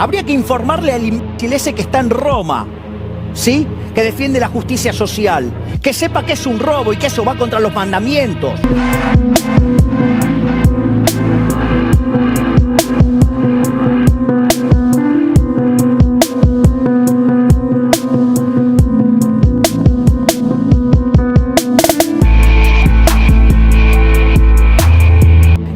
Habría que informarle al imbécil ese que está en Roma, ¿sí? Que defiende la justicia social. Que sepa que es un robo y que eso va contra los mandamientos.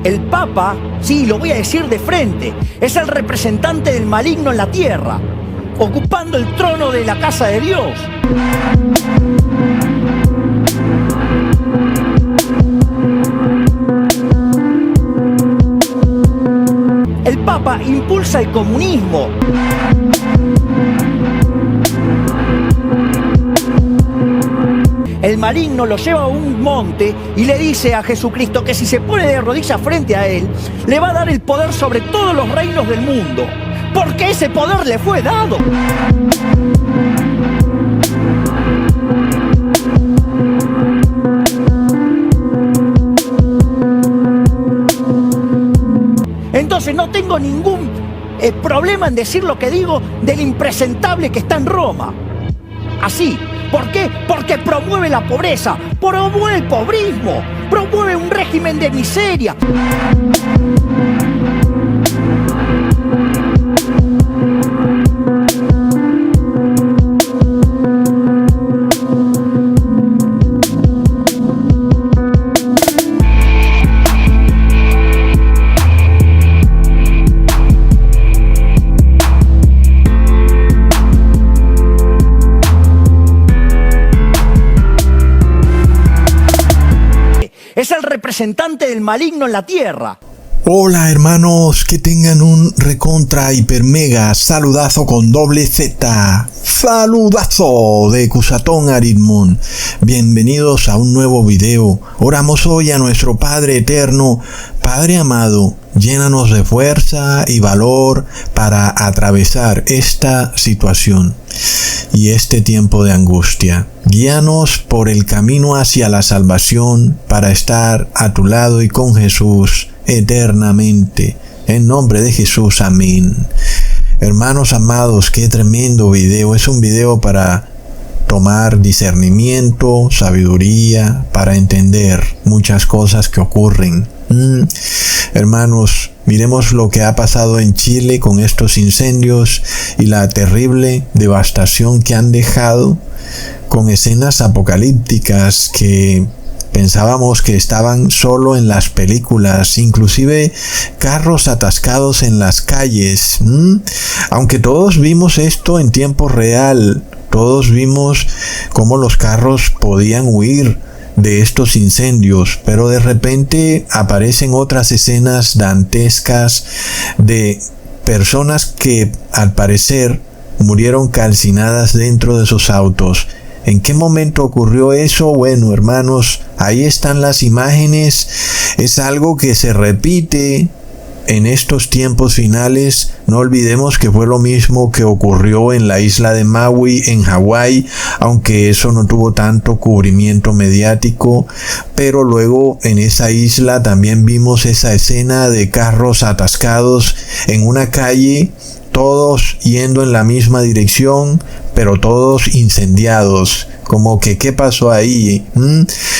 El Papa, sí, lo voy a decir de frente, es el representante del maligno en la tierra, ocupando el trono de la casa de Dios. El Papa impulsa el comunismo. El maligno lo lleva a un monte y le dice a Jesucristo que si se pone de rodillas frente a él, le va a dar el poder sobre todos los reinos del mundo, porque ese poder le fue dado. Entonces no tengo ningún problema en decir lo que digo del impresentable que está en Roma. Así. ¿Por qué? Porque promueve la pobreza, promueve el pobrismo, promueve un régimen de miseria. Es el representante del maligno en la tierra. Hola hermanos, que tengan un recontra hiper mega saludazo con doble Z. Saludazo de Cusatón Aritmón. Bienvenidos a un nuevo video. Oramos hoy a nuestro Padre Eterno. Padre amado, llénanos de fuerza y valor para atravesar esta situación y este tiempo de angustia. Guíanos por el camino hacia la salvación para estar a tu lado y con Jesús eternamente. En nombre de Jesús, amén. Hermanos amados, qué tremendo video. Es un video para tomar discernimiento, sabiduría, para entender muchas cosas que ocurren. Hermanos, miremos lo que ha pasado en Chile con estos incendios y la terrible devastación que han dejado, con escenas apocalípticas que pensábamos que estaban solo en las películas, inclusive carros atascados en las calles. Aunque todos vimos esto en tiempo real, todos vimos cómo los carros podían huir de estos incendios, pero de repente aparecen otras escenas dantescas de personas que al parecer murieron calcinadas dentro de sus autos. ¿En qué momento ocurrió eso? Bueno, hermanos, ahí están las imágenes. Es algo que se repite en estos tiempos finales. No olvidemos que fue lo mismo que ocurrió en la isla de Maui, en Hawái, aunque eso no tuvo tanto cubrimiento mediático. Pero luego en esa isla también vimos esa escena de carros atascados en una calle, todos yendo en la misma dirección, pero todos incendiados. Como que, ¿qué pasó ahí?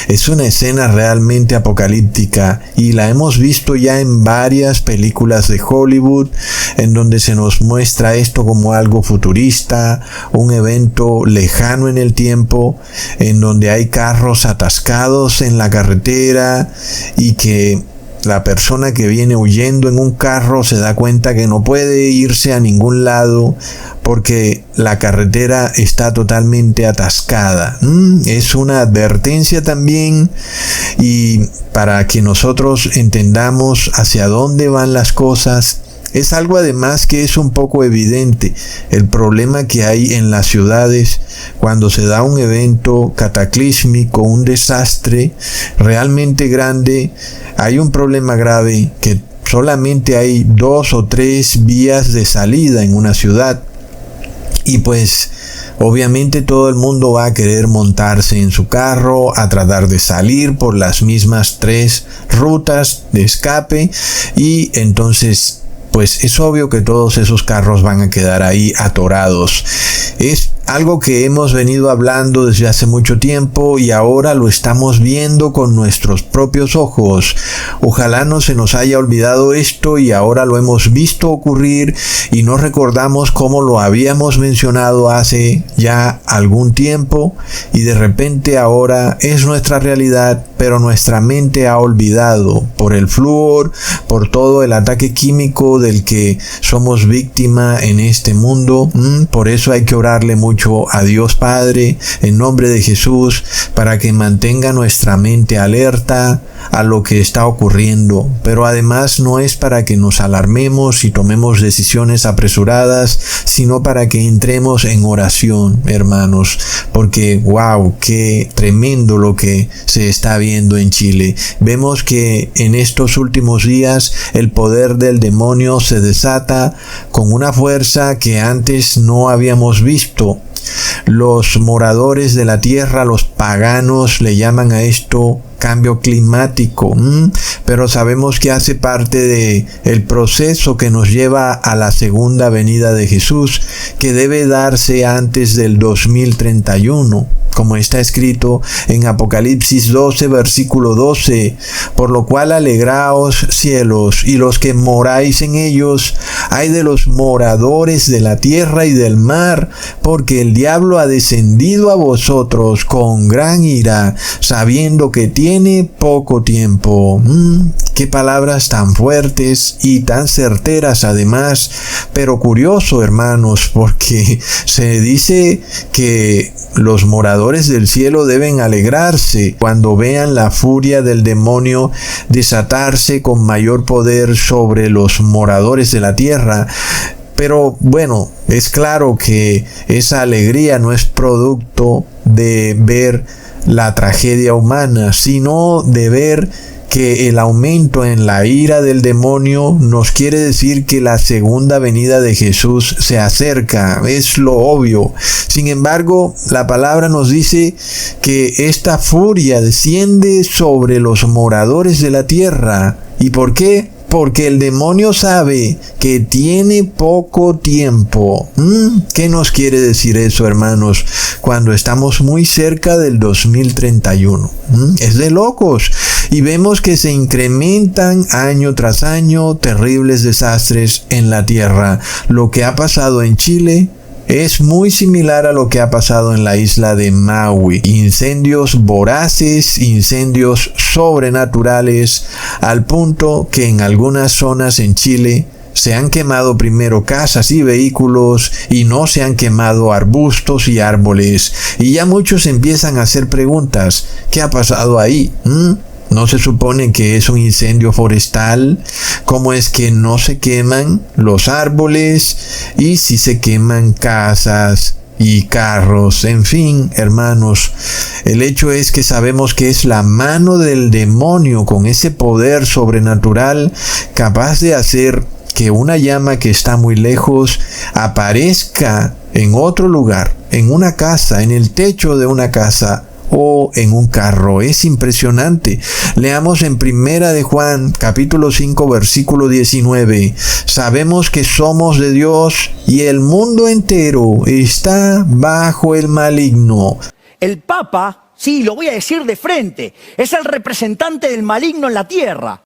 Es una escena realmente apocalíptica y la hemos visto ya en varias películas de Hollywood, en donde se nos muestra esto como algo futurista, un evento lejano en el tiempo, en donde hay carros atascados en la carretera y que la persona que viene huyendo en un carro se da cuenta que no puede irse a ningún lado porque la carretera está totalmente atascada. Es una advertencia también, y para que nosotros entendamos hacia dónde van las cosas. Es algo además que es un poco evidente, el problema que hay en las ciudades cuando se da un evento cataclísmico, un desastre realmente grande. Hay un problema grave que solamente hay 2 o 3 vías de salida en una ciudad. Y pues obviamente todo el mundo va a querer montarse en su carro a tratar de salir por las mismas 3 rutas de escape, y entonces pues es obvio que todos esos carros van a quedar ahí atorados. Es algo que hemos venido hablando desde hace mucho tiempo y ahora lo estamos viendo con nuestros propios ojos. Ojalá no se nos haya olvidado esto y ahora lo hemos visto ocurrir y no recordamos cómo lo habíamos mencionado hace ya algún tiempo y de repente ahora es nuestra realidad, pero nuestra mente ha olvidado por el flúor, por todo el ataque químico del que somos víctima en este mundo. Por eso hay que orarle mucho a Dios Padre en nombre de Jesús para que mantenga nuestra mente alerta a lo que está ocurriendo, pero además no es para que nos alarmemos y tomemos decisiones apresuradas, sino para que entremos en oración, hermanos, porque wow, qué tremendo lo que se está viendo en Chile. Vemos que en estos últimos días el poder del demonio se desata con una fuerza que antes no habíamos visto. Los moradores de la tierra, los paganos, le llaman a esto cambio climático, pero sabemos que hace parte de el proceso que nos lleva a la segunda venida de Jesús, que debe darse antes del 2031. Como está escrito en Apocalipsis 12, versículo 12, por lo cual alegraos cielos y los que moráis en ellos, ay de los moradores de la tierra y del mar, porque el diablo ha descendido a vosotros con gran ira, sabiendo que tiene poco tiempo. Qué palabras tan fuertes y tan certeras además, pero curioso, hermanos, porque se dice que los moradores del cielo deben alegrarse cuando vean la furia del demonio desatarse con mayor poder sobre los moradores de la tierra. Pero bueno, es claro que esa alegría no es producto de ver la tragedia humana, sino de ver que el aumento en la ira del demonio nos quiere decir que la segunda venida de Jesús se acerca. Es lo obvio. Sin embargo, la palabra nos dice que esta furia desciende sobre los moradores de la tierra. ¿Y por qué? Porque el demonio sabe que tiene poco tiempo. ¿Qué nos quiere decir eso, hermanos? Cuando estamos muy cerca del 2031. Es de locos. Y vemos que se incrementan año tras año terribles desastres en la tierra. Lo que ha pasado en Chile es muy similar a lo que ha pasado en la isla de Maui. Incendios voraces, incendios sobrenaturales, al punto que en algunas zonas en Chile se han quemado primero casas y vehículos y no se han quemado arbustos y árboles. Y ya muchos empiezan a hacer preguntas. ¿Qué ha pasado ahí? ¿No se supone que es un incendio forestal? ¿Cómo es que no se queman los árboles y si se queman casas y carros? En fin, hermanos, el hecho es que sabemos que es la mano del demonio con ese poder sobrenatural capaz de hacer que una llama que está muy lejos aparezca en otro lugar, en una casa, en el techo de una casa o en un carro. Es impresionante. Leamos en Primera de Juan, capítulo 5, versículo 19. Sabemos que somos de Dios y el mundo entero está bajo el maligno. El Papa, sí, lo voy a decir de frente, es el representante del maligno en la tierra.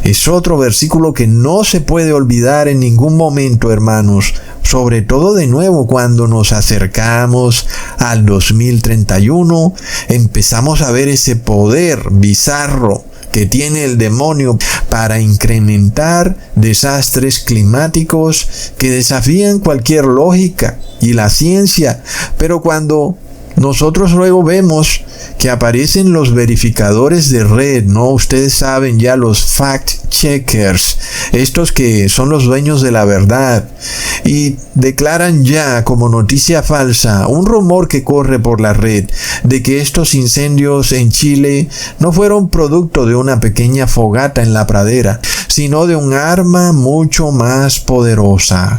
Es otro versículo que no se puede olvidar en ningún momento, hermanos. Sobre todo de nuevo cuando nos acercamos al 2031, empezamos a ver ese poder bizarro que tiene el demonio para incrementar desastres climáticos que desafían cualquier lógica y la ciencia. Pero cuando nosotros luego vemos que aparecen los verificadores de red, ¿no? Ustedes saben ya, los fact checkers, estos que son los dueños de la verdad, y declaran ya como noticia falsa un rumor que corre por la red de que estos incendios en Chile no fueron producto de una pequeña fogata en la pradera, sino de un arma mucho más poderosa.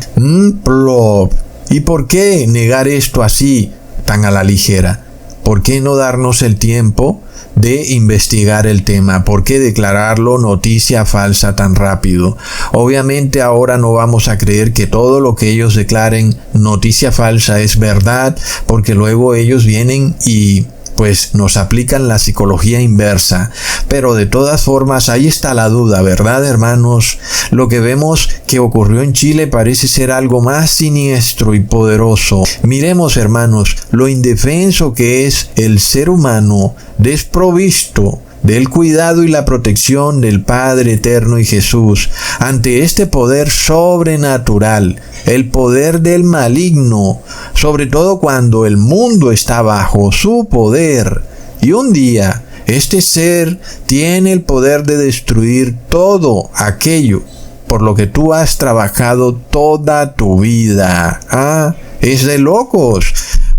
Plop. ¿Y por qué negar esto así, tan a la ligera? ¿por qué no darnos el tiempo de investigar el tema? ¿Por qué declararlo noticia falsa tan rápido? Obviamente ahora no vamos a creer que todo lo que ellos declaren noticia falsa es verdad, porque luego ellos vienen y pues nos aplican la psicología inversa. Pero de todas formas, ahí está la duda, ¿verdad, hermanos? Lo que vemos que ocurrió en Chile parece ser algo más siniestro y poderoso. Miremos, hermanos, lo indefenso que es el ser humano, desprovisto del cuidado y la protección del Padre Eterno y Jesús ante este poder sobrenatural, el poder del maligno, sobre todo cuando el mundo está bajo su poder. Y un día, este ser tiene el poder de destruir todo aquello por lo que tú has trabajado toda tu vida. Es de locos.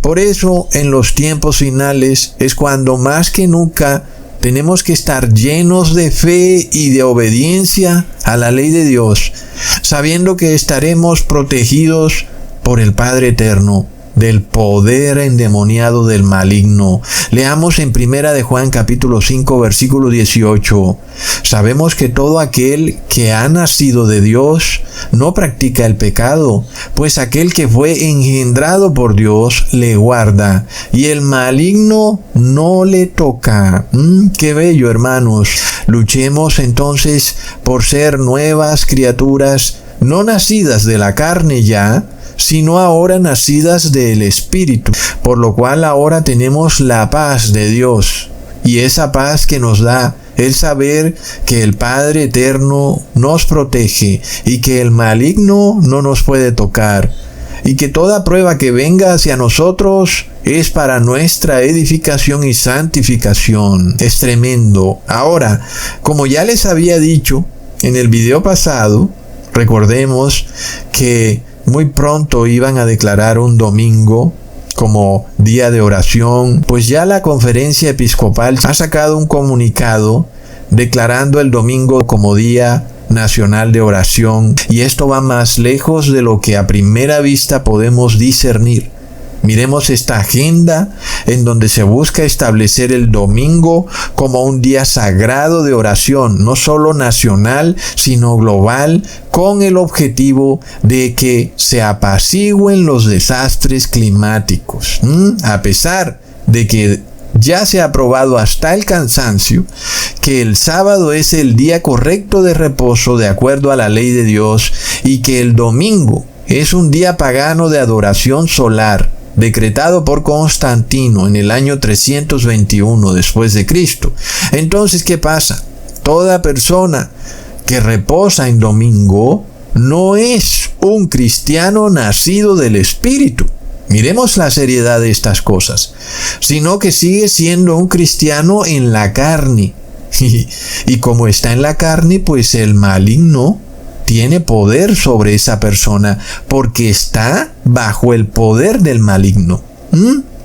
Por eso, en los tiempos finales es cuando más que nunca tenemos que estar llenos de fe y de obediencia a la ley de Dios, sabiendo que estaremos protegidos por el Padre Eterno del poder endemoniado del maligno. Leamos en 1 de Juan capítulo 5 versículo 18. Sabemos que todo aquel que ha nacido de Dios no practica el pecado, pues aquel que fue engendrado por Dios le guarda, y el maligno no le toca. ¡Qué bello, hermanos! Luchemos entonces por ser nuevas criaturas, no nacidas de la carne ya, sino ahora nacidas del Espíritu, por lo cual ahora tenemos la paz de Dios, y esa paz que nos da el saber que el Padre Eterno nos protege y que el maligno no nos puede tocar, y que toda prueba que venga hacia nosotros es para nuestra edificación y santificación. Es tremendo. Ahora, como ya les había dicho en el video pasado, recordemos que muy pronto iban a declarar un domingo como día de oración, pues ya la Conferencia Episcopal ha sacado un comunicado declarando el domingo como Día Nacional de Oración, y esto va más lejos de lo que a primera vista podemos discernir. Miremos esta agenda en donde se busca establecer el domingo como un día sagrado de oración, no solo nacional, sino global, con el objetivo de que se apacigüen los desastres climáticos. A pesar de que ya se ha probado hasta el cansancio que el sábado es el día correcto de reposo de acuerdo a la ley de Dios, y que el domingo es un día pagano de adoración solar, decretado por Constantino en el año 321 después de Cristo. Entonces, ¿qué pasa? Toda persona que reposa en domingo no es un cristiano nacido del Espíritu. Miremos la seriedad de estas cosas, sino que sigue siendo un cristiano en la carne. Y como está en la carne, pues el maligno tiene poder sobre esa persona, porque está bajo el poder del maligno.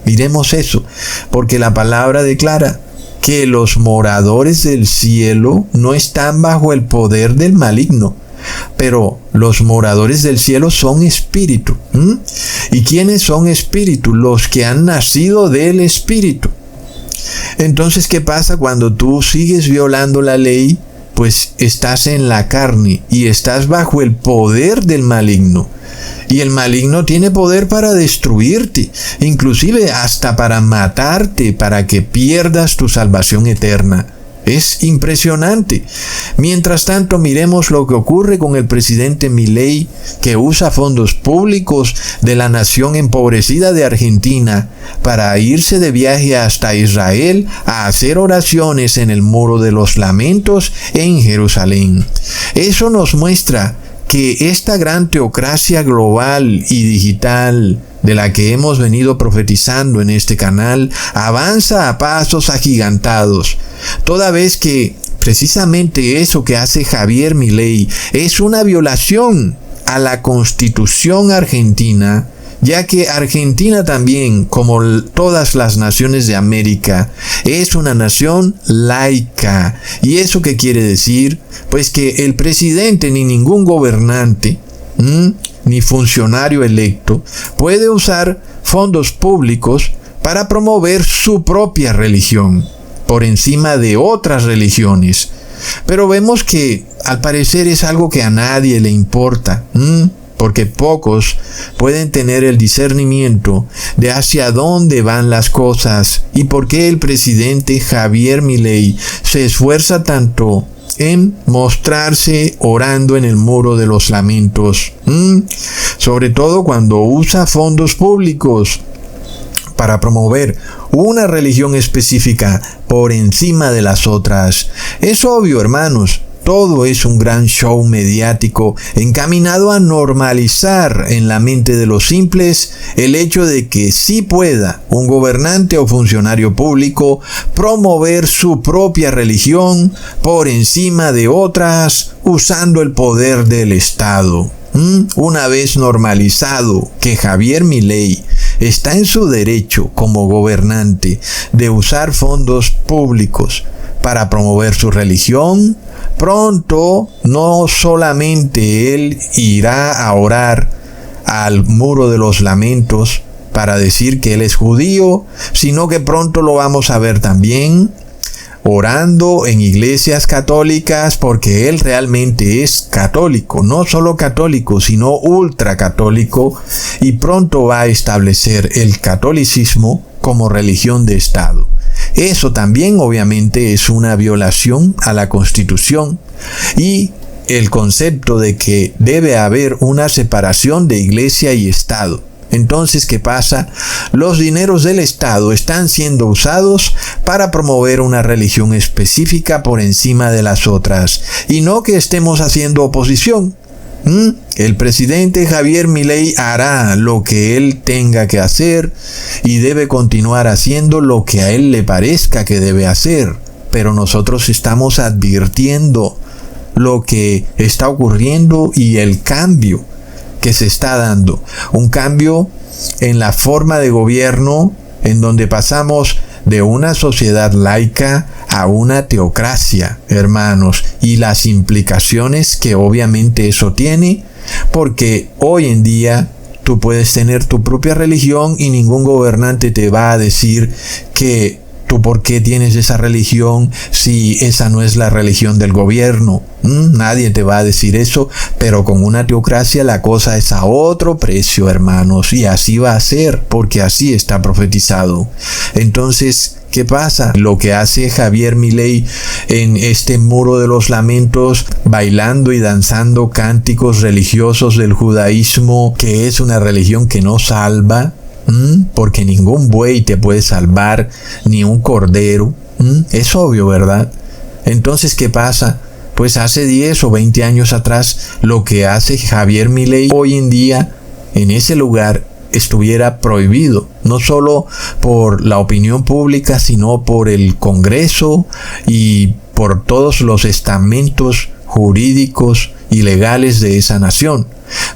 Miremos eso, porque la palabra declara que los moradores del cielo no están bajo el poder del maligno, pero los moradores del cielo son espíritu. ¿Y quiénes son espíritu? Los que han nacido del Espíritu. Entonces, ¿qué pasa cuando tú sigues violando la ley? Pues estás en la carne y estás bajo el poder del maligno. Y el maligno tiene poder para destruirte, inclusive hasta para matarte, para que pierdas tu salvación eterna. Es impresionante. Mientras tanto, miremos lo que ocurre con el presidente Milei, que usa fondos públicos de la nación empobrecida de Argentina para irse de viaje hasta Israel a hacer oraciones en el Muro de los Lamentos en Jerusalén. Eso nos muestra que esta gran teocracia global y digital de la que hemos venido profetizando en este canal avanza a pasos agigantados, toda vez que precisamente eso que hace Javier Milei es una violación a la Constitución argentina, ya que Argentina también, como todas las naciones de América, es una nación laica. ¿Y eso qué quiere decir? Pues que el presidente ni ningún gobernante, ni funcionario electo, puede usar fondos públicos para promover su propia religión por encima de otras religiones. Pero vemos que al parecer es algo que a nadie le importa, porque pocos pueden tener el discernimiento de hacia dónde van las cosas y por qué el presidente Javier Milei se esfuerza tanto en mostrarse orando en el Muro de los Lamentos, sobre todo cuando usa fondos públicos para promover una religión específica por encima de las otras. Es obvio, hermanos, todo es un gran show mediático encaminado a normalizar en la mente de los simples el hecho de que sí pueda un gobernante o funcionario público promover su propia religión por encima de otras usando el poder del Estado. Una vez normalizado que Javier Milei está en su derecho como gobernante de usar fondos públicos para promover su religión, pronto no solamente él irá a orar al Muro de los Lamentos para decir que él es judío, sino que pronto lo vamos a ver también orando en iglesias católicas, porque él realmente es católico, no solo católico, sino ultracatólico, y pronto va a establecer el catolicismo como religión de Estado. Eso también obviamente es una violación a la Constitución y el concepto de que debe haber una separación de iglesia y Estado. Entonces, ¿qué pasa? Los dineros del Estado están siendo usados para promover una religión específica por encima de las otras. Y no que estemos haciendo oposición. El presidente Javier Milei hará lo que él tenga que hacer y debe continuar haciendo lo que a él le parezca que debe hacer. Pero nosotros estamos advirtiendo lo que está ocurriendo y el cambio que se está dando. Un cambio en la forma de gobierno en donde pasamos de una sociedad laica a una teocracia, hermanos, y las implicaciones que obviamente eso tiene, porque hoy en día tú puedes tener tu propia religión y ningún gobernante te va a decir que tú por qué tienes esa religión si esa no es la religión del gobierno. Nadie te va a decir eso, pero con una teocracia la cosa es a otro precio, hermanos, y así va a ser, porque así está profetizado. Entonces, ¿qué pasa? Lo que hace Javier Milei en este Muro de los Lamentos, bailando y danzando cánticos religiosos del judaísmo, que es una religión que no salva, porque ningún buey te puede salvar, ni un cordero. Es obvio, ¿verdad? Entonces, ¿qué pasa? Pues hace 10 o 20 años atrás, lo que hace Javier Milei hoy en día en ese lugar estuviera prohibido, no solo por la opinión pública, sino por el Congreso y por todos los estamentos jurídicos y legales de esa nación.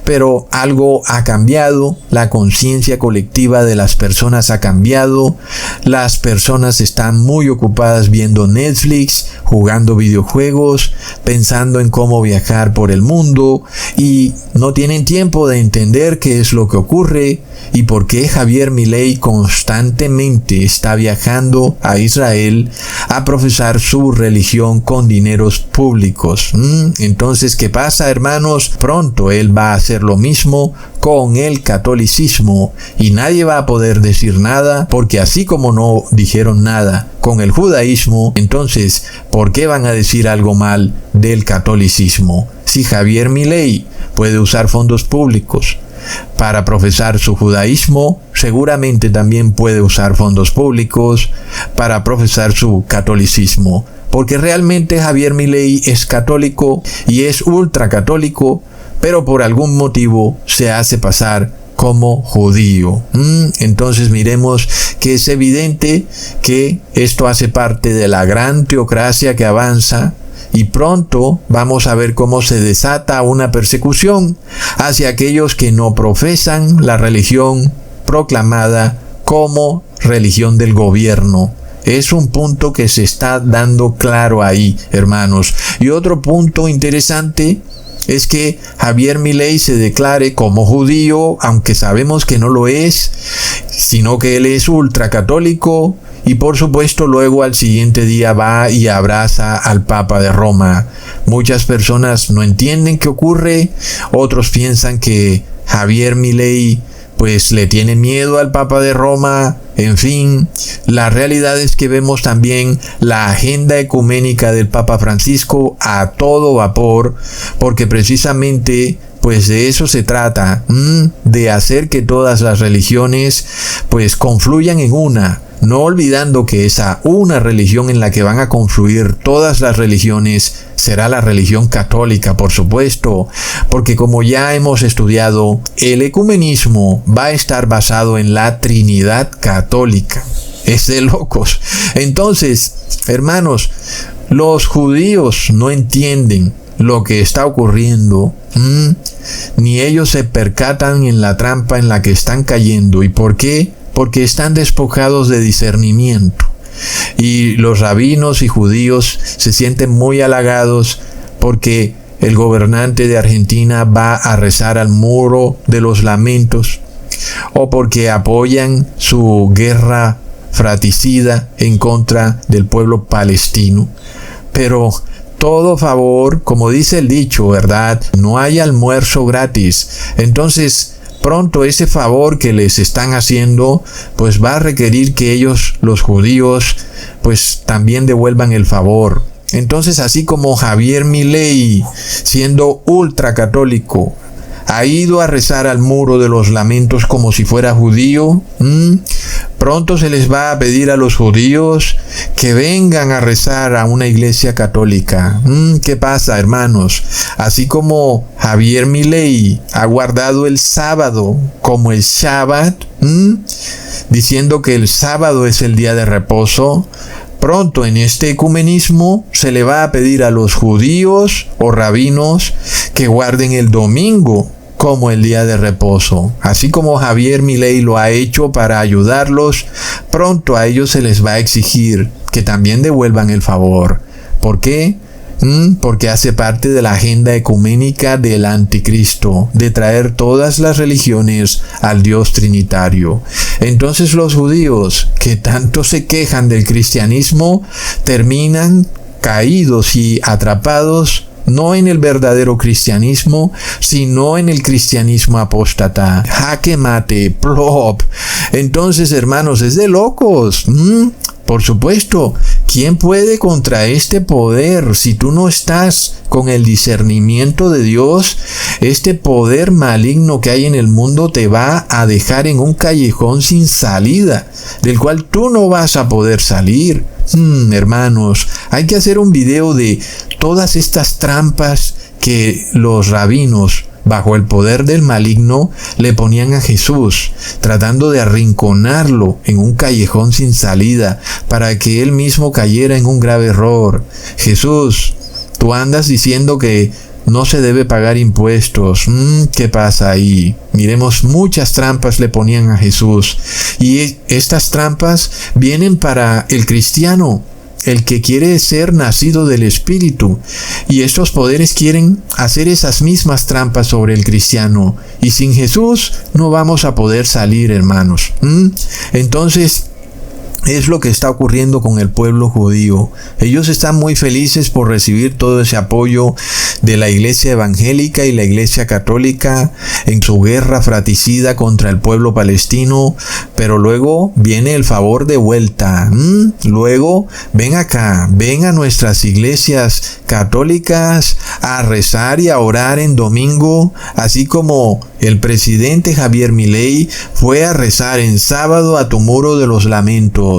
Pero algo ha cambiado, la conciencia colectiva de las personas ha cambiado, las personas están muy ocupadas viendo Netflix, jugando videojuegos, pensando en cómo viajar por el mundo y no tienen tiempo de entender qué es lo que ocurre y por qué Javier Milei constantemente está viajando a Israel a profesar su religión con dineros públicos. Entonces, ¿qué pasa, hermanos? Pronto él va a hacer lo mismo con el catolicismo y nadie va a poder decir nada, porque así como no dijeron nada con el judaísmo, entonces ¿por qué van a decir algo mal del catolicismo? Si Javier Milei puede usar fondos públicos para profesar su judaísmo, seguramente también puede usar fondos públicos para profesar su catolicismo, porque realmente Javier Milei es católico y es ultracatólico, pero por algún motivo se hace pasar como judío. Entonces miremos que es evidente que esto hace parte de la gran teocracia que avanza y pronto vamos a ver cómo se desata una persecución hacia aquellos que no profesan la religión proclamada como religión del gobierno. Es un punto que se está dando claro ahí, hermanos. Y otro punto interesante es que Javier Milei se declare como judío, aunque sabemos que no lo es, sino que él es ultracatólico y por supuesto luego al siguiente día va y abraza al Papa de Roma. Muchas personas no entienden qué ocurre, otros piensan que Javier Milei pues le tiene miedo al Papa de Roma. En fin, la realidad es que vemos también la agenda ecuménica del Papa Francisco a todo vapor, porque precisamente pues de eso se trata, de hacer que todas las religiones pues confluyan en una, no olvidando que esa una religión en la que van a confluir todas las religiones será la religión católica, por supuesto, porque como ya hemos estudiado, el ecumenismo va a estar basado en la Trinidad católica. Es de locos. Entonces, hermanos, los judíos no entienden lo que está ocurriendo, ni ellos se percatan en la trampa en la que están cayendo. ¿Y por qué? Porque están despojados de discernimiento. Y los rabinos y judíos se sienten muy halagados porque el gobernante de Argentina va a rezar al muro de los lamentos, o porque apoyan su guerra fratricida en contra del pueblo palestino. Pero todo favor, como dice el dicho, ¿verdad? No hay almuerzo gratis. Entonces, pronto ese favor que les están haciendo, pues va a requerir que ellos, los judíos, pues también devuelvan el favor. Entonces, así como Javier Milei, siendo ultracatólico, ha ido a rezar al muro de los lamentos como si fuera judío, pronto se les va a pedir a los judíos que vengan a rezar a una iglesia católica. ¿Qué pasa, hermanos? Así como Javier Milei ha guardado el sábado como el Shabbat, diciendo que el sábado es el día de reposo, pronto en este ecumenismo se le va a pedir a los judíos o rabinos que guarden el domingo como el día de reposo. Así como Javier Milei lo ha hecho para ayudarlos, pronto a ellos se les va a exigir que también devuelvan el favor. ¿Por qué? Porque hace parte de la agenda ecuménica del anticristo, de traer todas las religiones al Dios trinitario. Entonces los judíos, que tanto se quejan del cristianismo, terminan caídos y atrapados no en el verdadero cristianismo, sino en el cristianismo apóstata. Jaque mate, plop. Entonces, hermanos, es de locos. Por supuesto, ¿quién puede contra este poder? Si tú no estás con el discernimiento de Dios, este poder maligno que hay en el mundo te va a dejar en un callejón sin salida, del cual tú no vas a poder salir. Hermanos, hay que hacer un video de todas estas trampas que los rabinos, bajo el poder del maligno, le ponían a Jesús, tratando de arrinconarlo en un callejón sin salida, para que él mismo cayera en un grave error. Jesús, tú andas diciendo que no se debe pagar impuestos. ¿Qué pasa ahí? Miremos, muchas trampas le ponían a Jesús. Y estas trampas vienen para el cristiano, el que quiere ser nacido del Espíritu. Y estos poderes quieren hacer esas mismas trampas sobre el cristiano. Y sin Jesús no vamos a poder salir, hermanos. Entonces, es lo que está ocurriendo con el pueblo judío. Ellos están muy felices por recibir todo ese apoyo de la iglesia evangélica y la iglesia católica en su guerra fratricida contra el pueblo palestino, pero luego viene el favor de vuelta. Luego, ven acá, ven a nuestras iglesias católicas a rezar y a orar en domingo, así como el presidente Javier Milei fue a rezar en sábado a tu muro de los lamentos.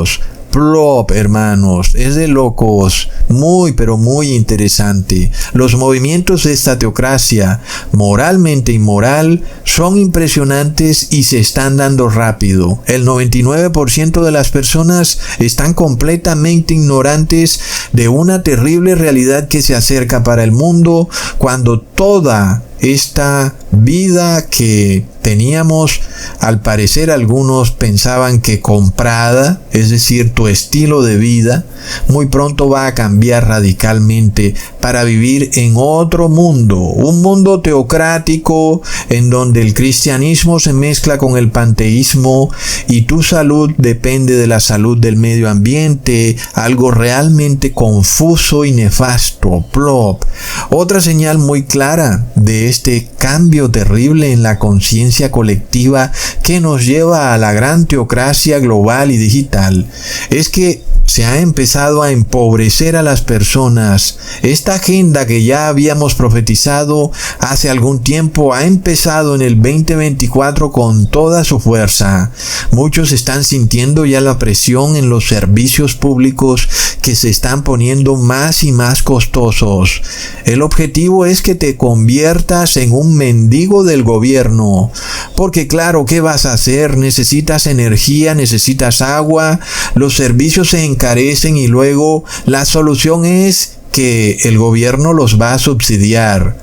Plop, hermanos, es de locos, muy pero muy interesante. Los movimientos de esta teocracia, moralmente inmoral, son impresionantes y se están dando rápido. El 99% de las personas están completamente ignorantes de una terrible realidad que se acerca para el mundo, cuando toda esta vida que teníamos, al parecer algunos pensaban que comprada, es decir, tu estilo de vida, muy pronto va a cambiar radicalmente para vivir en otro mundo, un mundo teocrático en donde el cristianismo se mezcla con el panteísmo y tu salud depende de la salud del medio ambiente, algo realmente confuso y nefasto. Plop. Otra señal muy clara de este cambio terrible en la conciencia colectiva que nos lleva a la gran teocracia global y digital es que se ha empezado a empobrecer a las personas. Esta agenda que ya habíamos profetizado hace algún tiempo ha empezado en el 2024 con toda su fuerza. Muchos están sintiendo ya la presión en los servicios públicos que se están poniendo más y más costosos. El objetivo es que te conviertas en un mendigo del gobierno. Porque claro, ¿qué vas a hacer? Necesitas energía, necesitas agua, los servicios se encarecen y luego la solución es que el gobierno los va a subsidiar.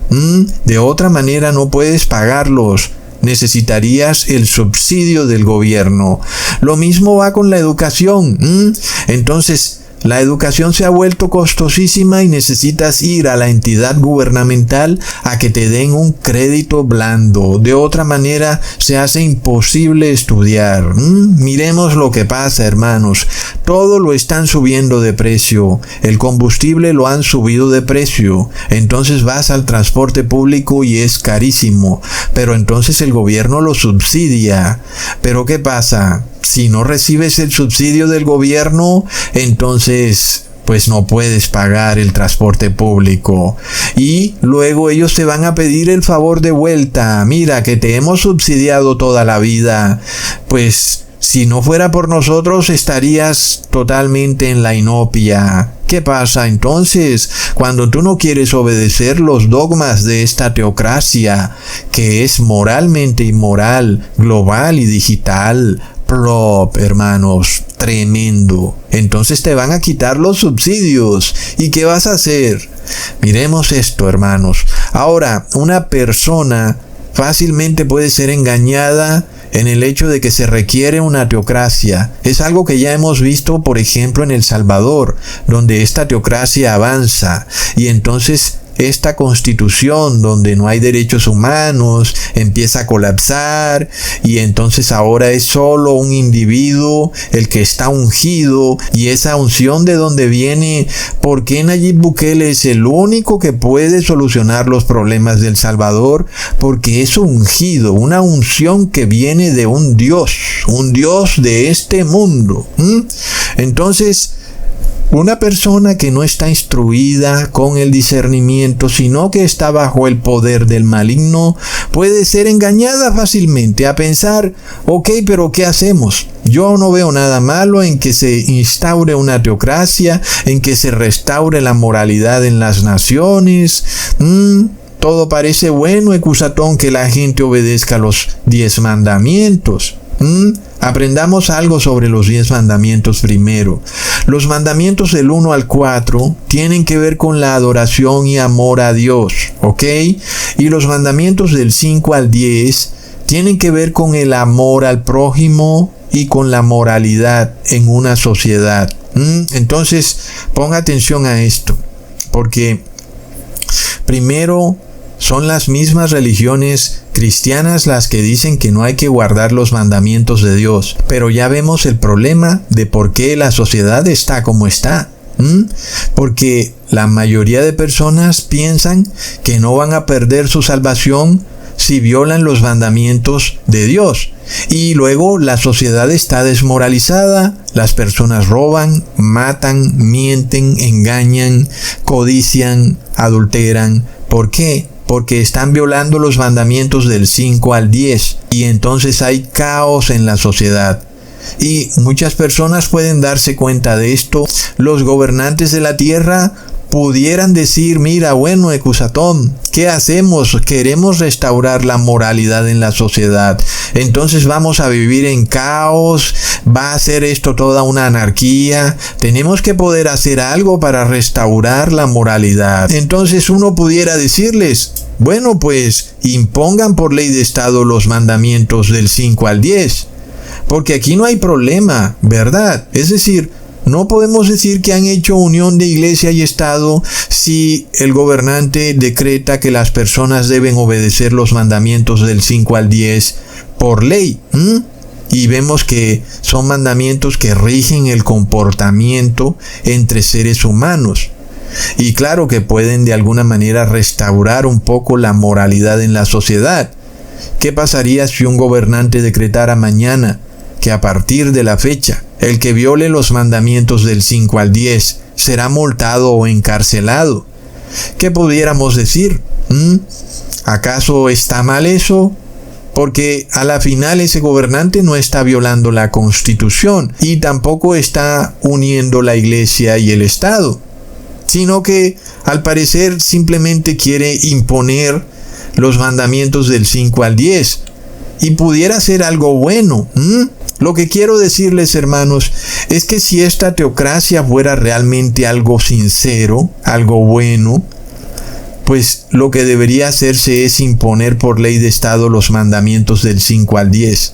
De otra manera no puedes pagarlos. Necesitarías el subsidio del gobierno. Lo mismo va con la educación. Entonces, la educación se ha vuelto costosísima y necesitas ir a la entidad gubernamental a que te den un crédito blando. De otra manera, se hace imposible estudiar. Miremos lo que pasa, hermanos. Todo lo están subiendo de precio. El combustible lo han subido de precio. Entonces vas al transporte público y es carísimo. Pero entonces el gobierno lo subsidia. ¿Pero qué pasa? Si no recibes el subsidio del gobierno, entonces pues no puedes pagar el transporte público. Y luego ellos te van a pedir el favor de vuelta. Mira, que te hemos subsidiado toda la vida. Pues si no fuera por nosotros, estarías totalmente en la inopia. ¿Qué pasa entonces cuando tú no quieres obedecer los dogmas de esta teocracia, que es moralmente inmoral, global y digital? Plop, hermanos, tremendo. Entonces te van a quitar los subsidios. ¿Y qué vas a hacer? Miremos esto, hermanos. Ahora, una persona fácilmente puede ser engañada en el hecho de que se requiere una teocracia. Es algo que ya hemos visto, por ejemplo, en El Salvador, donde esta teocracia avanza y entonces esta constitución donde no hay derechos humanos empieza a colapsar y entonces ahora es solo un individuo el que está ungido. Y esa unción, ¿de dónde viene? ¿Por qué Nayib Bukele es el único que puede solucionar los problemas de El Salvador? Porque es ungido, una unción que viene de un Dios de este mundo. Entonces, una persona que no está instruida con el discernimiento, sino que está bajo el poder del maligno, puede ser engañada fácilmente a pensar, ok, pero ¿qué hacemos? Yo no veo nada malo en que se instaure una teocracia, en que se restaure la moralidad en las naciones. Todo parece bueno, Ecusatón, que la gente obedezca los 10 mandamientos. Aprendamos algo sobre los 10 mandamientos primero. Los mandamientos del 1 al 4 tienen que ver con la adoración y amor a Dios, ¿ok? Y los mandamientos del 5 al 10 tienen que ver con el amor al prójimo y con la moralidad en una sociedad. Entonces, ponga atención a esto, porque primero son las mismas religiones cristianas las que dicen que no hay que guardar los mandamientos de Dios. Pero ya vemos el problema de por qué la sociedad está como está. Porque la mayoría de personas piensan que no van a perder su salvación si violan los mandamientos de Dios. Y luego la sociedad está desmoralizada, las personas roban, matan, mienten, engañan, codician, adulteran. ¿Por qué? Porque están violando los mandamientos del 5 al 10 y entonces hay caos en la sociedad. Y muchas personas pueden darse cuenta de esto. Los gobernantes de la tierra pudieran decir, mira, bueno, Ecusatón, ¿qué hacemos? Queremos restaurar la moralidad en la sociedad. Entonces vamos a vivir en caos, va a ser esto toda una anarquía. Tenemos que poder hacer algo para restaurar la moralidad. Entonces uno pudiera decirles, bueno, pues impongan por ley de Estado los mandamientos del 5 al 10. Porque aquí no hay problema, ¿verdad? Es decir, No podemos decir que han hecho unión de iglesia y Estado si el gobernante decreta que las personas deben obedecer los mandamientos del 5 al 10 por ley. Y vemos que son mandamientos que rigen el comportamiento entre seres humanos. Y claro que pueden de alguna manera restaurar un poco la moralidad en la sociedad. ¿Qué pasaría si un gobernante decretara mañana que a partir de la fecha, el que viole los mandamientos del 5 al 10 será multado o encarcelado? ¿Qué pudiéramos decir? ¿Acaso está mal eso? Porque a la final ese gobernante no está violando la Constitución y tampoco está uniendo la Iglesia y el Estado, sino que al parecer simplemente quiere imponer los mandamientos del 5 al 10 y pudiera ser algo bueno. Lo que quiero decirles, hermanos, es que si esta teocracia fuera realmente algo sincero, algo bueno, pues lo que debería hacerse es imponer por ley de Estado los mandamientos del 5 al 10.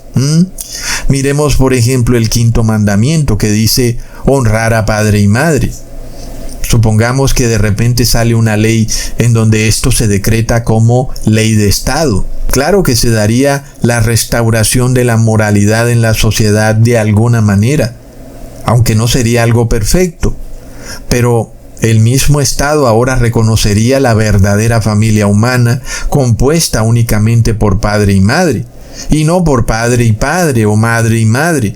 Miremos, por ejemplo, el 5.º mandamiento que dice honrar a padre y madre. Supongamos que de repente sale una ley en donde esto se decreta como ley de Estado. Claro que se daría la restauración de la moralidad en la sociedad de alguna manera, aunque no sería algo perfecto. Pero el mismo Estado ahora reconocería la verdadera familia humana compuesta únicamente por padre y madre, y no por padre y padre o madre y madre.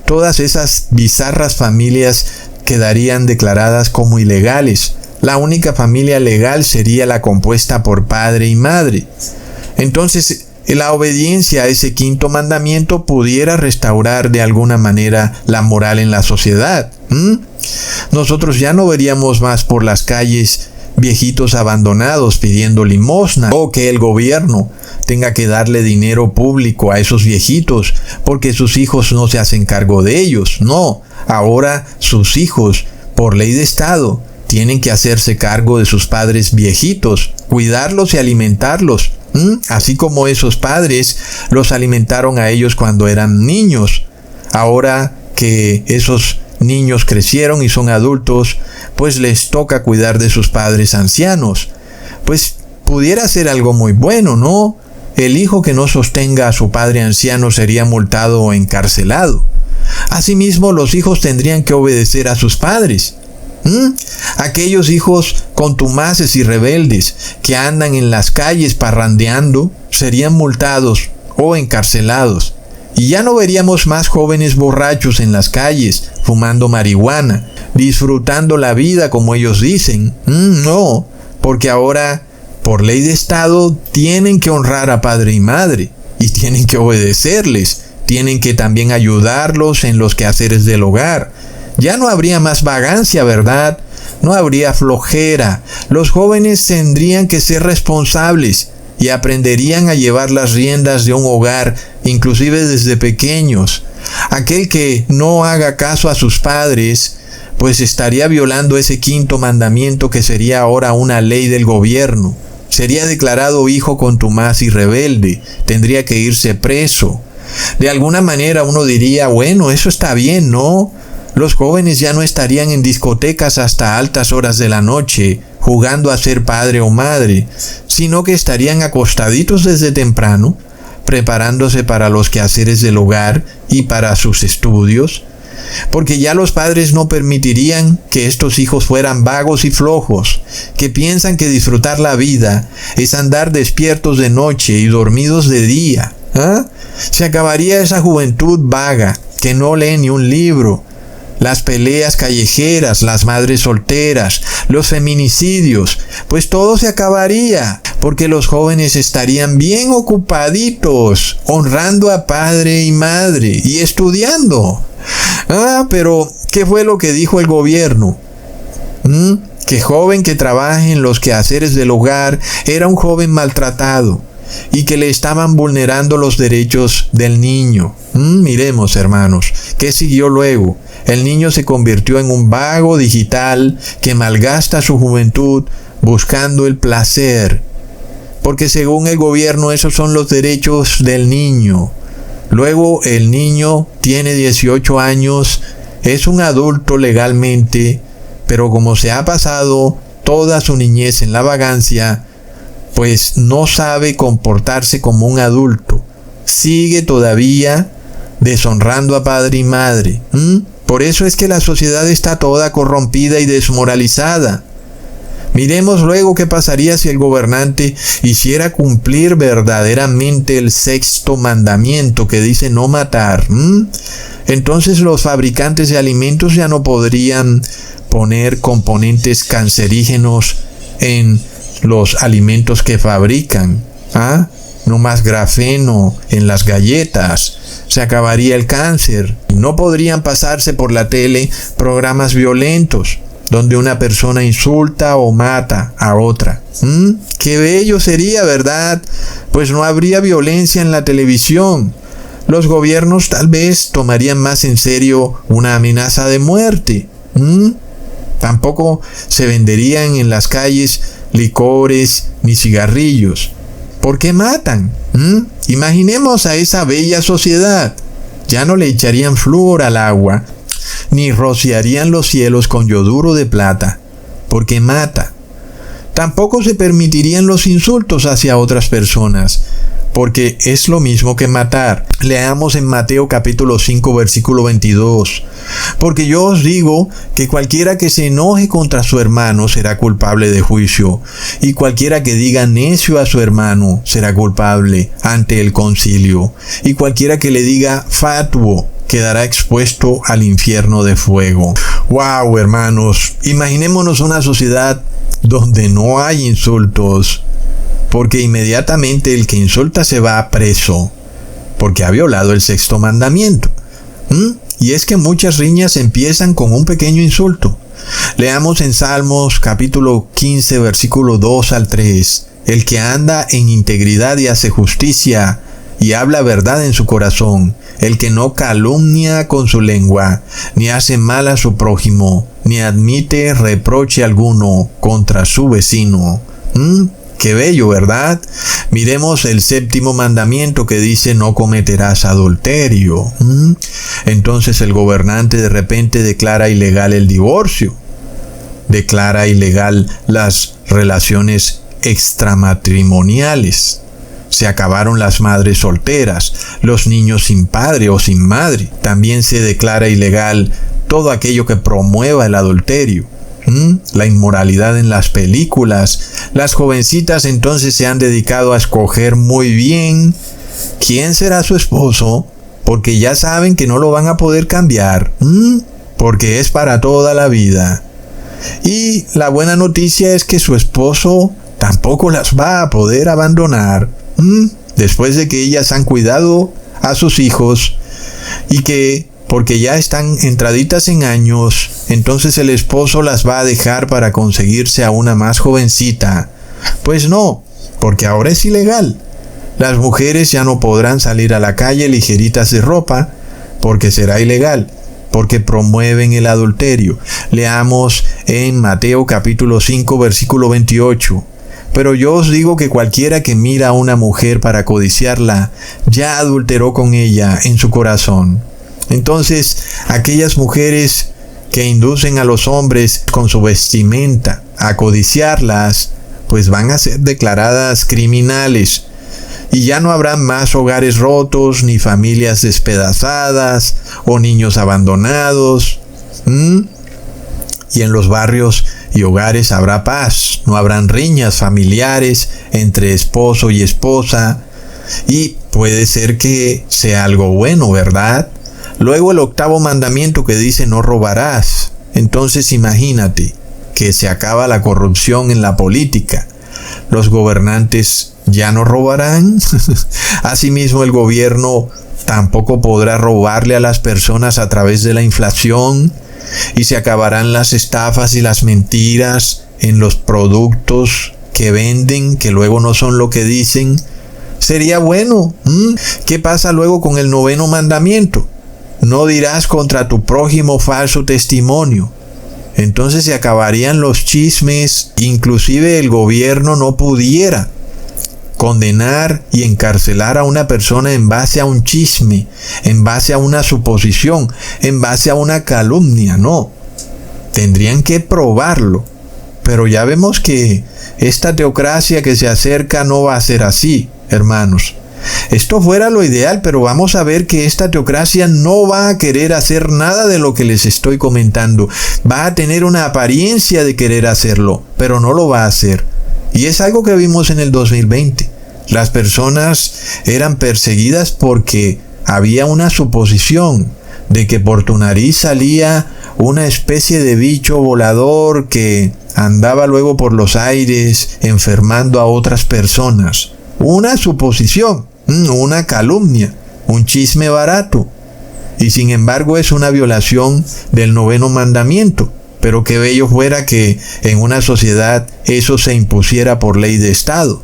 Todas esas bizarras familias quedarían declaradas como ilegales. La única familia legal sería la compuesta por padre y madre. Entonces, la obediencia a ese 5.º mandamiento pudiera restaurar de alguna manera la moral en la sociedad. Nosotros ya no veríamos más por las calles viejitos abandonados pidiendo limosna, o que el gobierno tenga que darle dinero público a esos viejitos porque sus hijos no se hacen cargo de ellos. No, ahora sus hijos, por ley de Estado, tienen que hacerse cargo de sus padres viejitos, cuidarlos y alimentarlos, así como esos padres los alimentaron a ellos cuando eran niños. Ahora que esos niños crecieron y son adultos, pues les toca cuidar de sus padres ancianos. Pues pudiera ser algo muy bueno, ¿no? El hijo que no sostenga a su padre anciano sería multado o encarcelado. Asimismo, los hijos tendrían que obedecer a sus padres. Aquellos hijos contumaces y rebeldes que andan en las calles parrandeando serían multados o encarcelados. Y ya no veríamos más jóvenes borrachos en las calles, fumando marihuana, disfrutando la vida como ellos dicen. No, porque ahora, por ley de Estado, tienen que honrar a padre y madre, y tienen que obedecerles, tienen que también ayudarlos en los quehaceres del hogar. Ya no habría más vagancia, ¿verdad? No habría flojera. Los jóvenes tendrían que ser responsables y aprenderían a llevar las riendas de un hogar, inclusive desde pequeños. Aquel que no haga caso a sus padres, pues estaría violando ese 5.º mandamiento que sería ahora una ley del gobierno. Sería declarado hijo contumaz y rebelde, tendría que irse preso. De alguna manera uno diría, bueno, eso está bien, ¿no? Los jóvenes ya no estarían en discotecas hasta altas horas de la noche, jugando a ser padre o madre, sino que estarían acostaditos desde temprano, preparándose para los quehaceres del hogar y para sus estudios, porque ya los padres no permitirían que estos hijos fueran vagos y flojos, que piensan que disfrutar la vida es andar despiertos de noche y dormidos de día. Se acabaría esa juventud vaga, que no lee ni un libro, las peleas callejeras, las madres solteras, los feminicidios, pues todo se acabaría, porque los jóvenes estarían bien ocupaditos, honrando a padre y madre y estudiando. Pero ¿qué fue lo que dijo el gobierno? Que joven que trabaje en los quehaceres del hogar era un joven maltratado y que le estaban vulnerando los derechos del niño. Miremos, hermanos, ¿qué siguió luego? El niño se convirtió en un vago digital que malgasta su juventud buscando el placer, porque según el gobierno esos son los derechos del niño. Luego el niño tiene 18 años, es un adulto legalmente, pero como se ha pasado toda su niñez en la vagancia, pues no sabe comportarse como un adulto. Sigue todavía deshonrando a padre y madre. Por eso es que la sociedad está toda corrompida y desmoralizada. Miremos luego qué pasaría si el gobernante hiciera cumplir verdaderamente el 6º mandamiento que dice no matar. Entonces los fabricantes de alimentos ya no podrían poner componentes cancerígenos en los alimentos que fabrican. No más grafeno en las galletas. Se acabaría el cáncer. No podrían pasarse por la tele programas violentos donde una persona insulta o mata a otra. Qué bello sería, ¿verdad? Pues no habría violencia en la televisión. Los gobiernos tal vez tomarían más en serio una amenaza de muerte. Tampoco se venderían en las calles licores ni cigarrillos. ¿Por qué matan? Imaginemos a esa bella sociedad. Ya no le echarían flúor al agua, ni rociarían los cielos con yoduro de plata, porque mata. Tampoco se permitirían los insultos hacia otras personas, porque es lo mismo que matar. Leamos en Mateo capítulo 5 versículo 22. Porque yo os digo que cualquiera que se enoje contra su hermano será culpable de juicio, y cualquiera que diga necio a su hermano será culpable ante el concilio, y cualquiera que le diga fatuo quedará expuesto al infierno de fuego. ¡Wow, hermanos! Imaginémonos una sociedad donde no hay insultos, porque inmediatamente el que insulta se va preso, porque ha violado el 6º mandamiento. Y es que muchas riñas empiezan con un pequeño insulto. Leamos en Salmos capítulo 15 versículo 2 al 3. El que anda en integridad y hace justicia y habla verdad en su corazón, el que no calumnia con su lengua, ni hace mal a su prójimo, ni admite reproche alguno contra su vecino. Qué bello, ¿verdad? Miremos el 7º mandamiento que dice no cometerás adulterio. Entonces el gobernante de repente declara ilegal el divorcio, declara ilegal las relaciones extramatrimoniales. Se acabaron las madres solteras, los niños sin padre o sin madre. También se declara ilegal todo aquello que promueva el adulterio. La inmoralidad en las películas. Las jovencitas entonces se han dedicado a escoger muy bien quién será su esposo, porque ya saben que no lo van a poder cambiar, porque es para toda la vida. Y la buena noticia es que su esposo tampoco las va a poder abandonar, después de que ellas han cuidado a sus hijos y que porque ya están entraditas en años, entonces el esposo las va a dejar para conseguirse a una más jovencita. Pues no, porque ahora es ilegal. Las mujeres ya no podrán salir a la calle ligeritas de ropa, porque será ilegal, porque promueven el adulterio. Leamos en Mateo capítulo 5 versículo 28. Pero yo os digo que cualquiera que mira a una mujer para codiciarla, ya adulteró con ella en su corazón. Entonces, aquellas mujeres que inducen a los hombres con su vestimenta a codiciarlas, pues van a ser declaradas criminales. Y ya no habrá más hogares rotos, ni familias despedazadas, o niños abandonados. Y en los barrios y hogares habrá paz, no habrán riñas familiares entre esposo y esposa. Y puede ser que sea algo bueno, ¿verdad? Luego el 8º mandamiento que dice no robarás. Entonces imagínate que se acaba la corrupción en la política. Los gobernantes ya no robarán. Asimismo el gobierno tampoco podrá robarle a las personas a través de la inflación. Y se acabarán las estafas y las mentiras en los productos que venden, que luego no son lo que dicen. Sería bueno. ¿Qué pasa luego con el 9º mandamiento? No dirás contra tu prójimo falso testimonio. Entonces se acabarían los chismes, inclusive el gobierno no pudiera condenar y encarcelar a una persona en base a un chisme, en base a una suposición, en base a una calumnia. No, tendrían que probarlo. Pero ya vemos que esta teocracia que se acerca no va a ser así, hermanos. Esto fuera lo ideal, pero vamos a ver que esta teocracia no va a querer hacer nada de lo que les estoy comentando. Va a tener una apariencia de querer hacerlo, pero no lo va a hacer. Y es algo que vimos en el 2020. Las personas eran perseguidas porque había una suposición de que por tu nariz salía una especie de bicho volador que andaba luego por los aires enfermando a otras personas. Una suposición, una calumnia, un chisme barato. Y sin embargo es una violación del 9º mandamiento. Pero qué bello fuera que en una sociedad eso se impusiera por ley de Estado.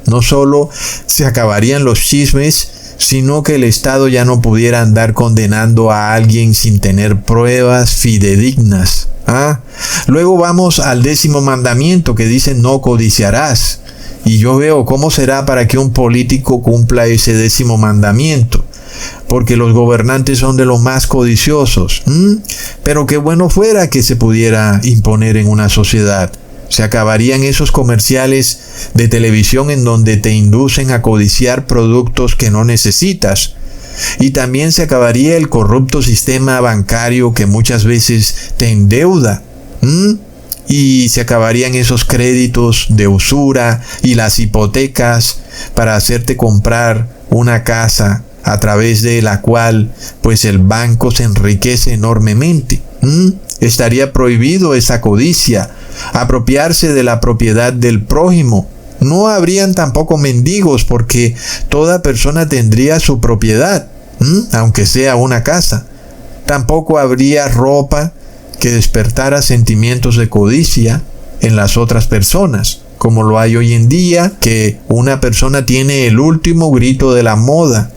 No solo se acabarían los chismes, sino que el Estado ya no pudiera andar condenando a alguien sin tener pruebas fidedignas. Luego vamos al 10º mandamiento que dice no codiciarás. Y yo veo cómo será para que un político cumpla ese 10º mandamiento. Porque los gobernantes son de los más codiciosos. Pero qué bueno fuera que se pudiera imponer en una sociedad. Se acabarían esos comerciales de televisión en donde te inducen a codiciar productos que no necesitas. Y también se acabaría el corrupto sistema bancario que muchas veces te endeuda. Y se acabarían esos créditos de usura y las hipotecas para hacerte comprar una casa a través de la cual pues el banco se enriquece enormemente. Estaría prohibido esa codicia, apropiarse de la propiedad del prójimo. No habrían tampoco mendigos porque toda persona tendría su propiedad, aunque sea una casa. Tampoco habría ropa que despertara sentimientos de codicia en las otras personas, como lo hay hoy en día, que una persona tiene el último grito de la moda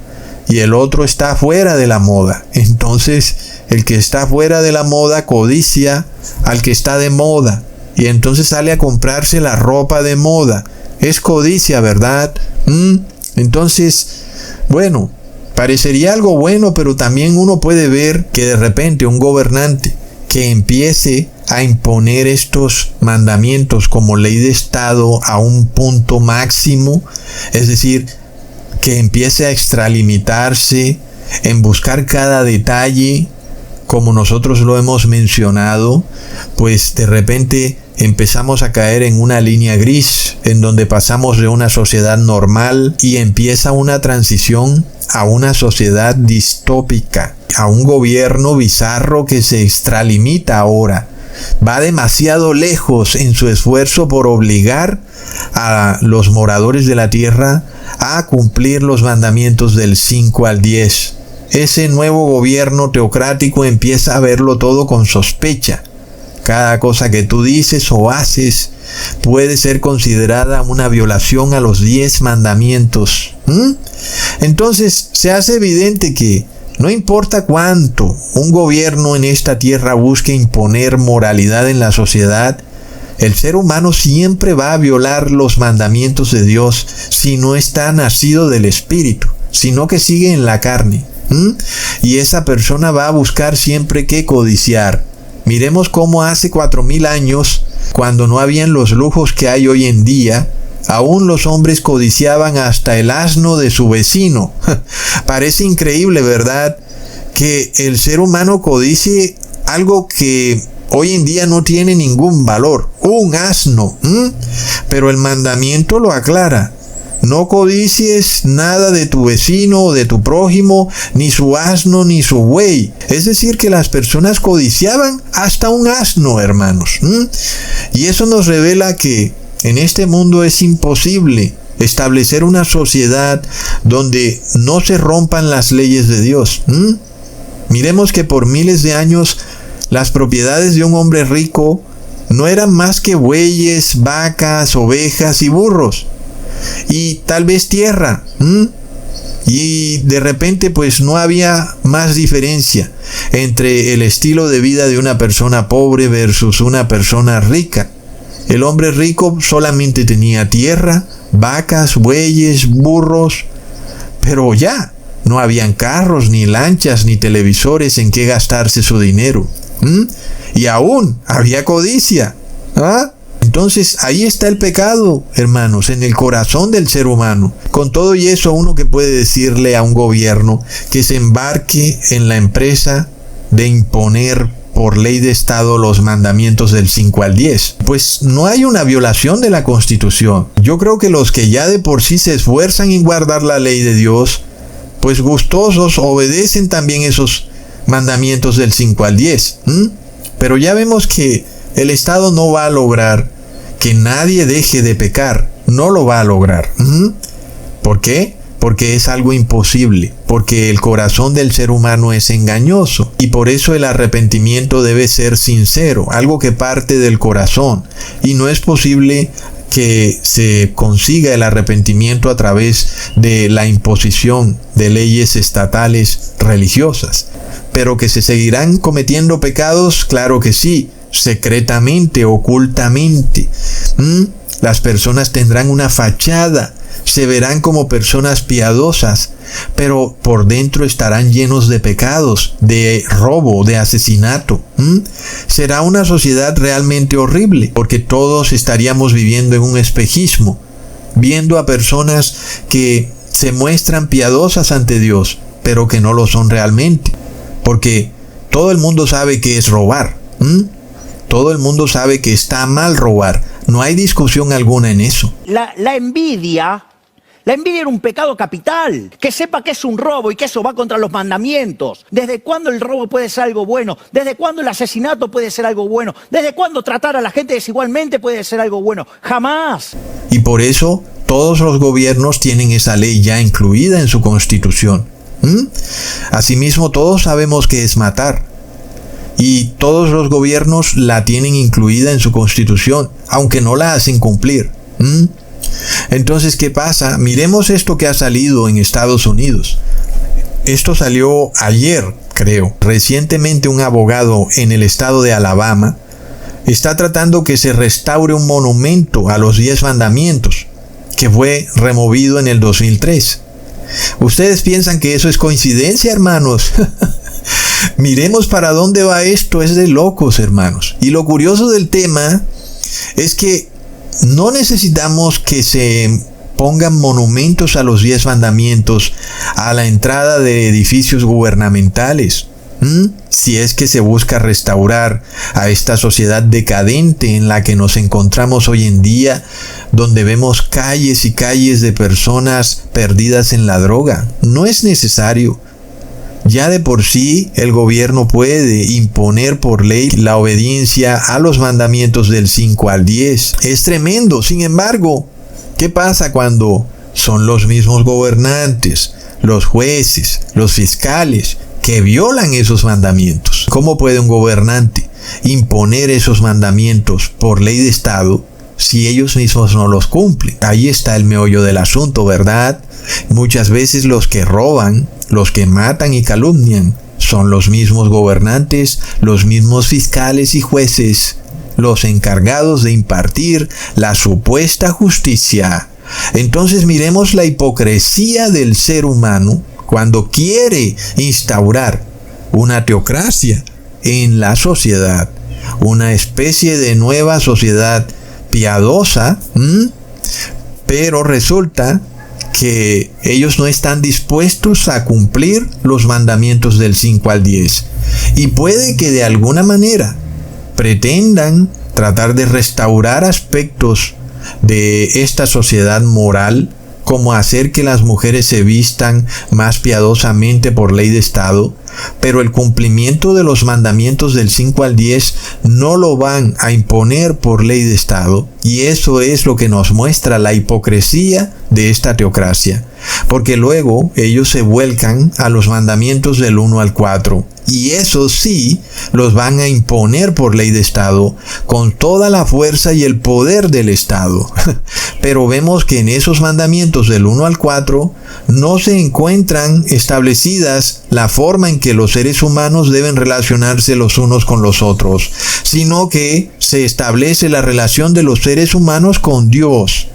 y el otro está fuera de la moda. Entonces, el que está fuera de la moda codicia al que está de moda y entonces sale a comprarse la ropa de moda. Es codicia, ¿verdad? Entonces, bueno, parecería algo bueno, pero también uno puede ver que de repente un gobernante que empiece a imponer estos mandamientos como ley de Estado a un punto máximo, es decir, que empiece a extralimitarse en buscar cada detalle, como nosotros lo hemos mencionado, pues de repente empezamos a caer en una línea gris, en donde pasamos de una sociedad normal y empieza una transición a una sociedad distópica, a un gobierno bizarro que se extralimita ahora. Va demasiado lejos en su esfuerzo por obligar a los moradores de la tierra a cumplir los mandamientos del 5 al 10. Ese nuevo gobierno teocrático empieza a verlo todo con sospecha. Cada cosa que tú dices o haces puede ser considerada una violación a los 10 mandamientos. Entonces se hace evidente que no importa cuánto un gobierno en esta tierra busque imponer moralidad en la sociedad, el ser humano siempre va a violar los mandamientos de Dios si no está nacido del Espíritu, sino que sigue en la carne. Y esa persona va a buscar siempre que codiciar. Miremos cómo hace 4000 años, cuando no habían los lujos que hay hoy en día, aún los hombres codiciaban hasta el asno de su vecino. Parece increíble, ¿verdad? Que el ser humano codicie algo que hoy en día no tiene ningún valor. Un asno. Pero el mandamiento lo aclara. No codicies nada de tu vecino o de tu prójimo, ni su asno ni su buey. Es decir, que las personas codiciaban hasta un asno, hermanos. Y eso nos revela que en este mundo es imposible establecer una sociedad donde no se rompan las leyes de Dios. Miremos que por miles de años las propiedades de un hombre rico no eran más que bueyes, vacas, ovejas y burros. Y tal vez tierra. Y de repente pues no había más diferencia entre el estilo de vida de una persona pobre versus una persona rica. El hombre rico solamente tenía tierra, vacas, bueyes, burros, pero ya no habían carros, ni lanchas, ni televisores en que gastarse su dinero. Y aún había codicia. Entonces ahí está el pecado, hermanos, en el corazón del ser humano. Con todo y eso, uno que puede decirle a un gobierno que se embarque en la empresa de imponer por ley de Estado los mandamientos del 5 al 10. Pues no hay una violación de la Constitución. Yo creo que los que ya de por sí se esfuerzan en guardar la ley de Dios, pues gustosos obedecen también esos mandamientos del 5 al 10. Pero ya vemos que el Estado no va a lograr que nadie deje de pecar. No lo va a lograr. ¿Por qué? Porque es algo imposible, porque el corazón del ser humano es engañoso y por eso el arrepentimiento debe ser sincero, algo que parte del corazón, y no es posible que se consiga el arrepentimiento a través de la imposición de leyes estatales religiosas. Pero que se seguirán cometiendo pecados, claro que sí, secretamente, ocultamente. Las personas tendrán una fachada, se verán como personas piadosas, pero por dentro estarán llenos de pecados, de robo, de asesinato. Será una sociedad realmente horrible, porque todos estaríamos viviendo en un espejismo, viendo a personas que se muestran piadosas ante Dios, pero que no lo son realmente, porque todo el mundo sabe que es robar. Todo el mundo sabe que está mal robar. No hay discusión alguna en eso. La envidia era un pecado capital. Que sepa que es un robo y que eso va contra los mandamientos. ¿Desde cuándo el robo puede ser algo bueno? ¿Desde cuándo el asesinato puede ser algo bueno? ¿Desde cuándo tratar a la gente desigualmente puede ser algo bueno? Jamás. Y por eso todos los gobiernos tienen esa ley ya incluida en su constitución. Asimismo, todos sabemos que es matar. Y todos los gobiernos la tienen incluida en su constitución, aunque no la hacen cumplir. Entonces, ¿qué pasa? Miremos esto que ha salido en Estados Unidos. Esto salió ayer, creo. Recientemente un abogado en el estado de Alabama está tratando que se restaure un monumento a los 10 mandamientos, que fue removido en el 2003. ¿Ustedes piensan que eso es coincidencia, hermanos? Miremos para dónde va esto, es de locos, hermanos. Y lo curioso del tema es que no necesitamos que se pongan monumentos a los 10 mandamientos a la entrada de edificios gubernamentales. Si es que se busca restaurar a esta sociedad decadente en la que nos encontramos hoy en día, donde vemos calles y calles de personas perdidas en la droga. No es necesario. Ya de por sí el gobierno puede imponer por ley la obediencia a los mandamientos del 5 al 10. Es tremendo. Sin embargo, ¿qué pasa cuando son los mismos gobernantes, los jueces, los fiscales que violan esos mandamientos? ¿Cómo puede un gobernante imponer esos mandamientos por ley de Estado si ellos mismos no los cumplen? Ahí está el meollo del asunto, ¿verdad? Muchas veces los que roban, los que matan y calumnian, son los mismos gobernantes, los mismos fiscales y jueces, los encargados de impartir la supuesta justicia. Entonces miremos la hipocresía del ser humano cuando quiere instaurar una teocracia en la sociedad, una especie de nueva sociedad piadosa, pero resulta que ellos no están dispuestos a cumplir los mandamientos del 5 al 10. Y puede que de alguna manera pretendan tratar de restaurar aspectos de esta sociedad moral, como hacer que las mujeres se vistan más piadosamente por ley de Estado, pero el cumplimiento de los mandamientos del 5 al 10 no lo van a imponer por ley de Estado, y eso es lo que nos muestra la hipocresía de esta teocracia, porque luego ellos se vuelcan a los mandamientos del 1 al 4, y eso sí los van a imponer por ley de Estado con toda la fuerza y el poder del Estado. Pero vemos que en esos mandamientos del 1 al 4 no se encuentran establecidas la forma en que los seres humanos deben relacionarse los unos con los otros, sino que se establece la relación de los seres humanos con Dios.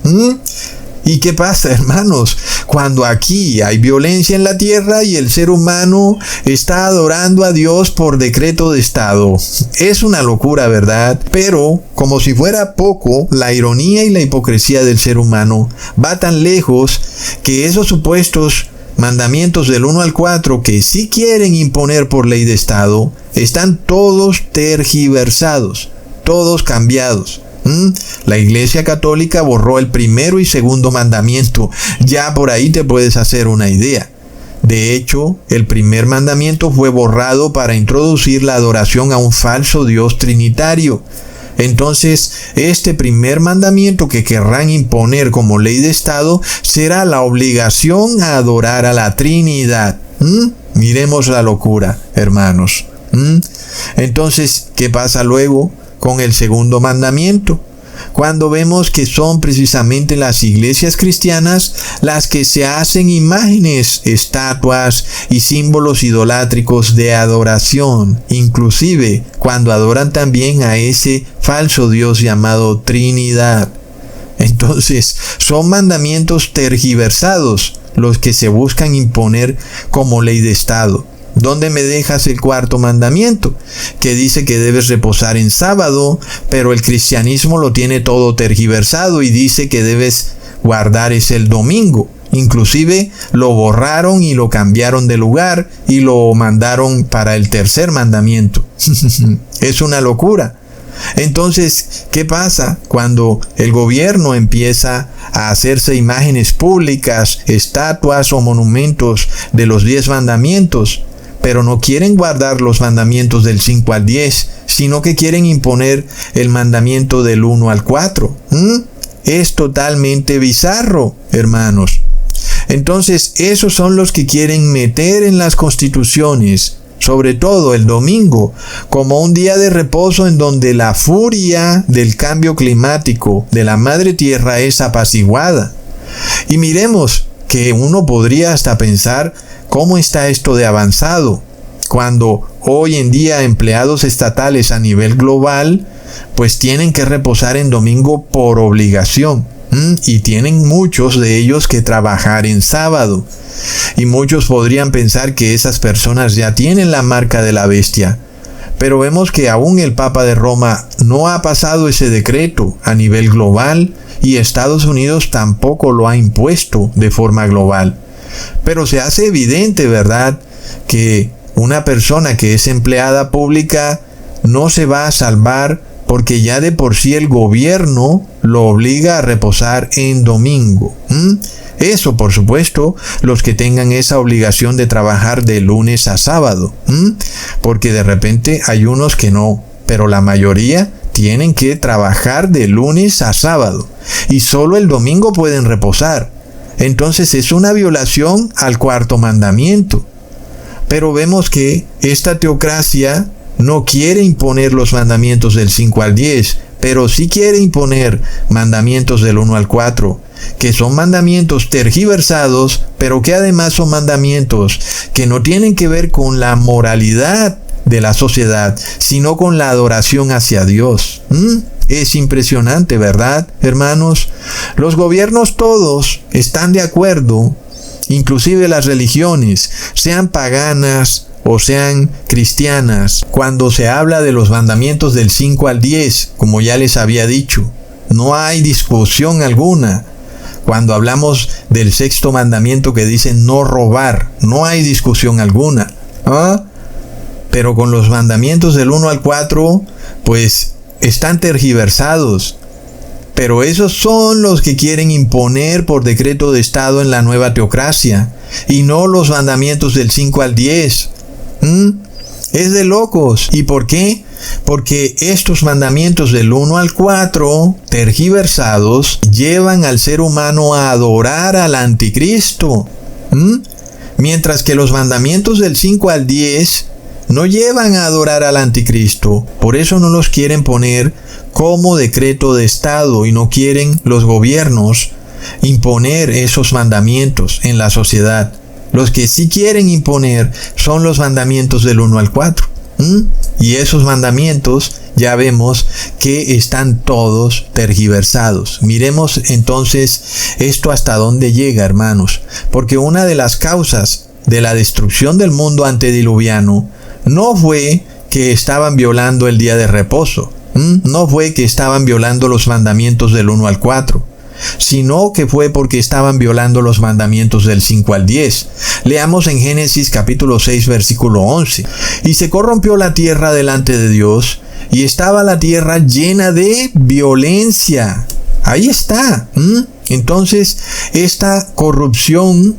¿Y qué pasa, hermanos? Cuando aquí hay violencia en la tierra y el ser humano está adorando a Dios por decreto de Estado. Es una locura, ¿verdad? Pero, como si fuera poco, la ironía y la hipocresía del ser humano va tan lejos que esos supuestos mandamientos del 1 al 4 que sí quieren imponer por ley de Estado, están todos tergiversados, todos cambiados. La Iglesia Católica borró el primero y segundo mandamiento. Ya por ahí te puedes hacer una idea. De hecho, el primer mandamiento fue borrado para introducir la adoración a un falso Dios trinitario. Entonces, este primer mandamiento que querrán imponer como ley de Estado será la obligación a adorar a la Trinidad. Miremos la locura, hermanos. Entonces, ¿qué pasa luego con el segundo mandamiento? Cuando vemos que son precisamente las iglesias cristianas las que se hacen imágenes, estatuas y símbolos idolátricos de adoración, inclusive cuando adoran también a ese falso Dios llamado Trinidad. Entonces, son mandamientos tergiversados los que se buscan imponer como ley de Estado. ¿Dónde me dejas el cuarto mandamiento? Que dice que debes reposar en sábado, pero el cristianismo lo tiene todo tergiversado y dice que debes guardar el domingo. Inclusive lo borraron y lo cambiaron de lugar y lo mandaron para el tercer mandamiento. Es una locura. Entonces, ¿qué pasa cuando el gobierno empieza a hacerse imágenes públicas, estatuas o monumentos de los 10 mandamientos? Pero no quieren guardar los mandamientos del 5 al 10, sino que quieren imponer el mandamiento del 1 al 4. Es totalmente bizarro, hermanos. Entonces, esos son los que quieren meter en las constituciones, sobre todo el domingo, como un día de reposo en donde la furia del cambio climático de la madre tierra es apaciguada. Y miremos que uno podría hasta pensar, ¿cómo está esto de avanzado? Cuando hoy en día empleados estatales a nivel global, pues tienen que reposar en domingo por obligación. Y tienen muchos de ellos que trabajar en sábado. Y muchos podrían pensar que esas personas ya tienen la marca de la bestia. Pero vemos que aún el Papa de Roma no ha pasado ese decreto a nivel global y Estados Unidos tampoco lo ha impuesto de forma global. Pero se hace evidente, ¿verdad?, que una persona que es empleada pública no se va a salvar porque ya de por sí el gobierno lo obliga a reposar en domingo. Eso, por supuesto, los que tengan esa obligación de trabajar de lunes a sábado. Porque de repente hay unos que no, pero la mayoría tienen que trabajar de lunes a sábado. Y solo el domingo pueden reposar. Entonces es una violación al cuarto mandamiento. Pero vemos que esta teocracia no quiere imponer los mandamientos del 5 al 10, pero sí quiere imponer mandamientos del 1 al 4, que son mandamientos tergiversados, pero que además son mandamientos que no tienen que ver con la moralidad de la sociedad, sino con la adoración hacia Dios. Es impresionante, ¿verdad, hermanos? Los gobiernos todos están de acuerdo, inclusive las religiones, sean paganas o sean cristianas, cuando se habla de los mandamientos del 5 al 10, como ya les había dicho. No hay discusión alguna. Cuando hablamos del sexto mandamiento que dice no robar, no hay discusión alguna. Pero con los mandamientos del 1 al 4, pues están tergiversados. Pero esos son los que quieren imponer por decreto de Estado en la nueva teocracia, y no los mandamientos del 5 al 10. Es de locos. ¿Y por qué? Porque estos mandamientos del 1 al 4, tergiversados, llevan al ser humano a adorar al anticristo. Mientras que los mandamientos del 5 al 10 no llevan a adorar al anticristo. Por eso no los quieren poner como decreto de Estado y no quieren los gobiernos imponer esos mandamientos en la sociedad. Los que sí quieren imponer son los mandamientos del 1 al 4. Y esos mandamientos ya vemos que están todos tergiversados. Miremos entonces esto hasta dónde llega, hermanos, porque una de las causas de la destrucción del mundo antediluviano no fue que estaban violando el día de reposo, no fue que estaban violando los mandamientos del 1 al 4, sino que fue porque estaban violando los mandamientos del 5 al 10. Leamos en Génesis capítulo 6 versículo 11. Y se corrompió la tierra delante de Dios, y estaba la tierra llena de violencia. Ahí está. Entonces, esta corrupción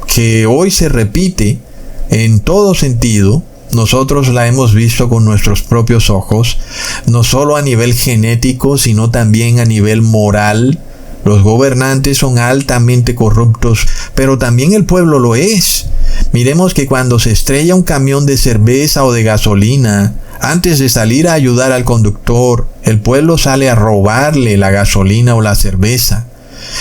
que hoy se repite en todo sentido, nosotros la hemos visto con nuestros propios ojos, no solo a nivel genético, sino también a nivel moral. Los gobernantes son altamente corruptos, pero también el pueblo lo es. Miremos que cuando se estrella un camión de cerveza o de gasolina, antes de salir a ayudar al conductor, el pueblo sale a robarle la gasolina o la cerveza.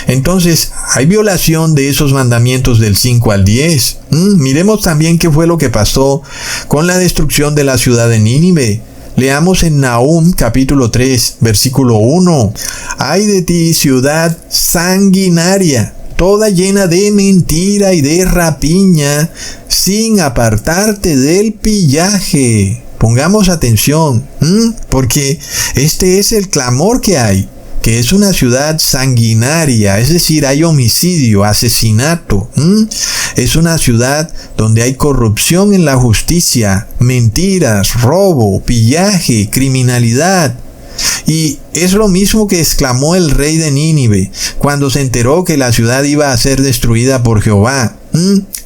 Entonces, hay violación de esos mandamientos del 5 al 10. Miremos también qué fue lo que pasó con la destrucción de la ciudad de Nínive. Leamos en Nahum capítulo 3, versículo 1. Ay de ti, ciudad sanguinaria, toda llena de mentira y de rapiña, sin apartarte del pillaje. Pongamos atención, porque este es el clamor que hay, que es una ciudad sanguinaria, es decir, hay homicidio, asesinato. Es una ciudad donde hay corrupción en la justicia, mentiras, robo, pillaje, criminalidad. Y es lo mismo que exclamó el rey de Nínive cuando se enteró que la ciudad iba a ser destruida por Jehová.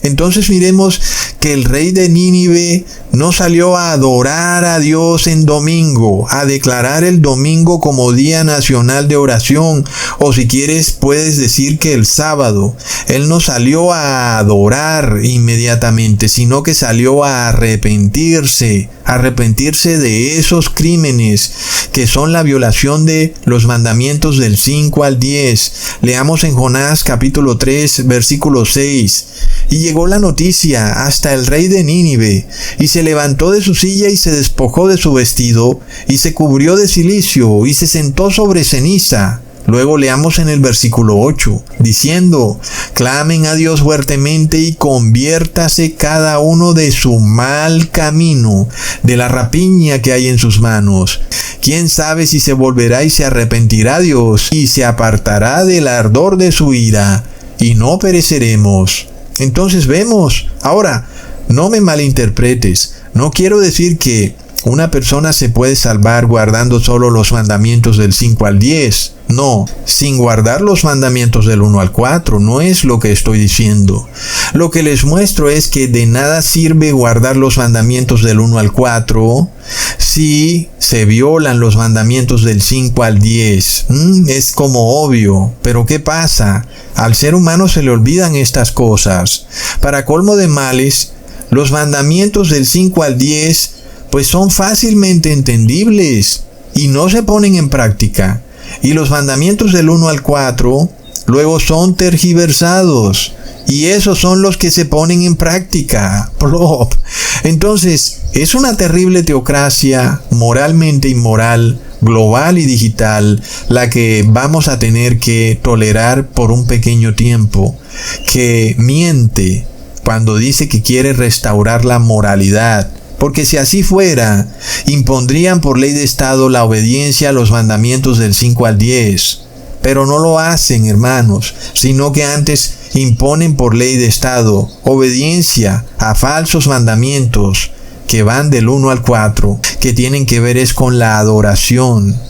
Entonces miremos que el rey de Nínive no salió a adorar a Dios en domingo, a declarar el domingo como día nacional de oración, o si quieres puedes decir que el sábado. Él no salió a adorar inmediatamente, sino que salió a arrepentirse de esos crímenes que son la violación de los mandamientos del 5 al 10. Leamos en Jonás capítulo 3 versículo 6. Y llegó la noticia hasta el rey de Nínive, y se levantó de su silla y se despojó de su vestido, y se cubrió de cilicio, y se sentó sobre ceniza. Luego leamos en el versículo 8, diciendo, clamen a Dios fuertemente y conviértase cada uno de su mal camino, de la rapiña que hay en sus manos. ¿Quién sabe si se volverá y se arrepentirá Dios, y se apartará del ardor de su ira, y no pereceremos? Entonces vemos, ahora, no me malinterpretes, no quiero decir que una persona se puede salvar guardando solo los mandamientos del 5 al 10. No, sin guardar los mandamientos del 1 al 4, no es lo que estoy diciendo. Lo que les muestro es que de nada sirve guardar los mandamientos del 1 al 4 si se violan los mandamientos del 5 al 10. Es como obvio, pero ¿qué pasa? Al ser humano se le olvidan estas cosas. Para colmo de males, los mandamientos del 5 al 10 pues son fácilmente entendibles y no se ponen en práctica. Y los mandamientos del 1 al 4 luego son tergiversados, y esos son los que se ponen en práctica. Entonces, es una terrible teocracia moralmente inmoral, global y digital, la que vamos a tener que tolerar por un pequeño tiempo, que miente cuando dice que quiere restaurar la moralidad. Porque si así fuera, impondrían por ley de Estado la obediencia a los mandamientos del 5 al 10. Pero no lo hacen, hermanos, sino que antes imponen por ley de Estado obediencia a falsos mandamientos que van del 1 al 4, que tienen que ver es con la adoración.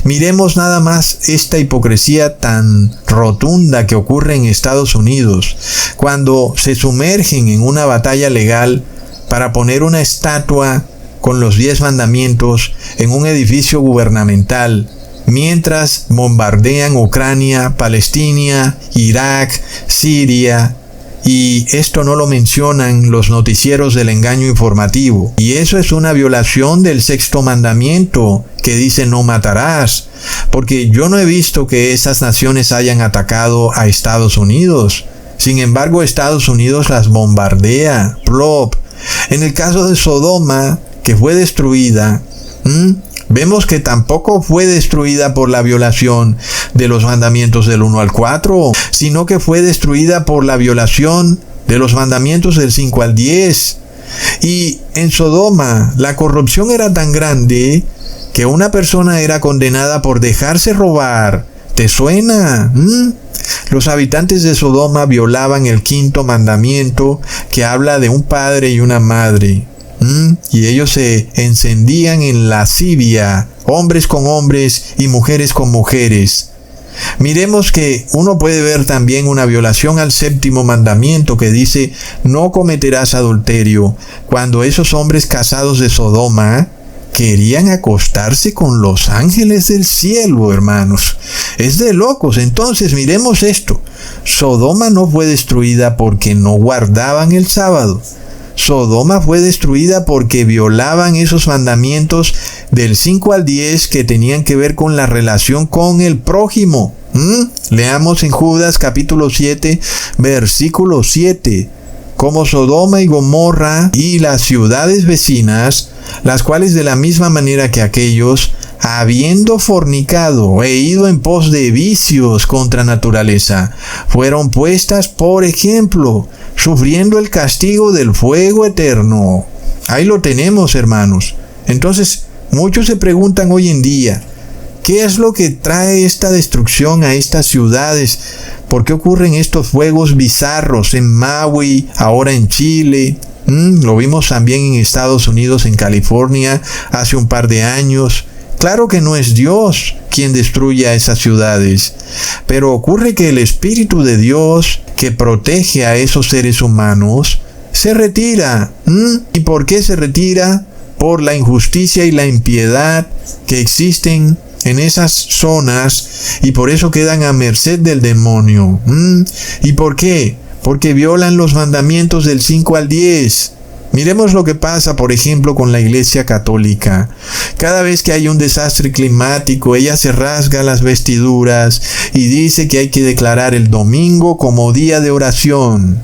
Miremos nada más esta hipocresía tan rotunda que ocurre en Estados Unidos, cuando se sumergen en una batalla legal para poner una estatua con los 10 mandamientos en un edificio gubernamental, mientras bombardean Ucrania, Palestina, Irak, Siria, y esto no lo mencionan los noticieros del engaño informativo. Y eso es una violación del 6º mandamiento, que dice no matarás, porque yo no he visto que esas naciones hayan atacado a Estados Unidos. Sin embargo, Estados Unidos las bombardea. En el caso de Sodoma, que fue destruida, vemos que tampoco fue destruida por la violación de los mandamientos del 1 al 4, sino que fue destruida por la violación de los mandamientos del 5 al 10. Y en Sodoma la corrupción era tan grande que una persona era condenada por dejarse robar. ¿Te suena? Los habitantes de Sodoma violaban el 5.º mandamiento, que habla de un padre y una madre. Y ellos se encendían en lascivia, hombres con hombres y mujeres con mujeres. Miremos que uno puede ver también una violación al 7.º mandamiento, que dice: no cometerás adulterio, cuando esos hombres casados de Sodoma querían acostarse con los ángeles del cielo, hermanos. Es de locos. Entonces, miremos esto. Sodoma no fue destruida porque no guardaban el sábado. Sodoma fue destruida porque violaban esos mandamientos del 5 al 10 que tenían que ver con la relación con el prójimo. Leamos en Judas capítulo 7, versículo 7. Como Sodoma y Gomorra y las ciudades vecinas, las cuales de la misma manera que aquellos, habiendo fornicado e ido en pos de vicios contra naturaleza, fueron puestas por ejemplo, sufriendo el castigo del fuego eterno. Ahí lo tenemos, hermanos. Entonces, muchos se preguntan hoy en día, ¿qué es lo que trae esta destrucción a estas ciudades? ¿Por qué ocurren estos fuegos bizarros en Maui, ahora en Chile? Lo vimos también en Estados Unidos, en California, hace un par de años. Claro que no es Dios quien destruye a esas ciudades, pero ocurre que el Espíritu de Dios, que protege a esos seres humanos, se retira. ¿Y por qué se retira? Por la injusticia y la impiedad que existen en esas zonas, y por eso quedan a merced del demonio. ¿Y por qué? Porque violan los mandamientos del 5 al 10. Miremos lo que pasa, por ejemplo, con la Iglesia Católica. Cada vez que hay un desastre climático, ella se rasga las vestiduras y dice que hay que declarar el domingo como día de oración.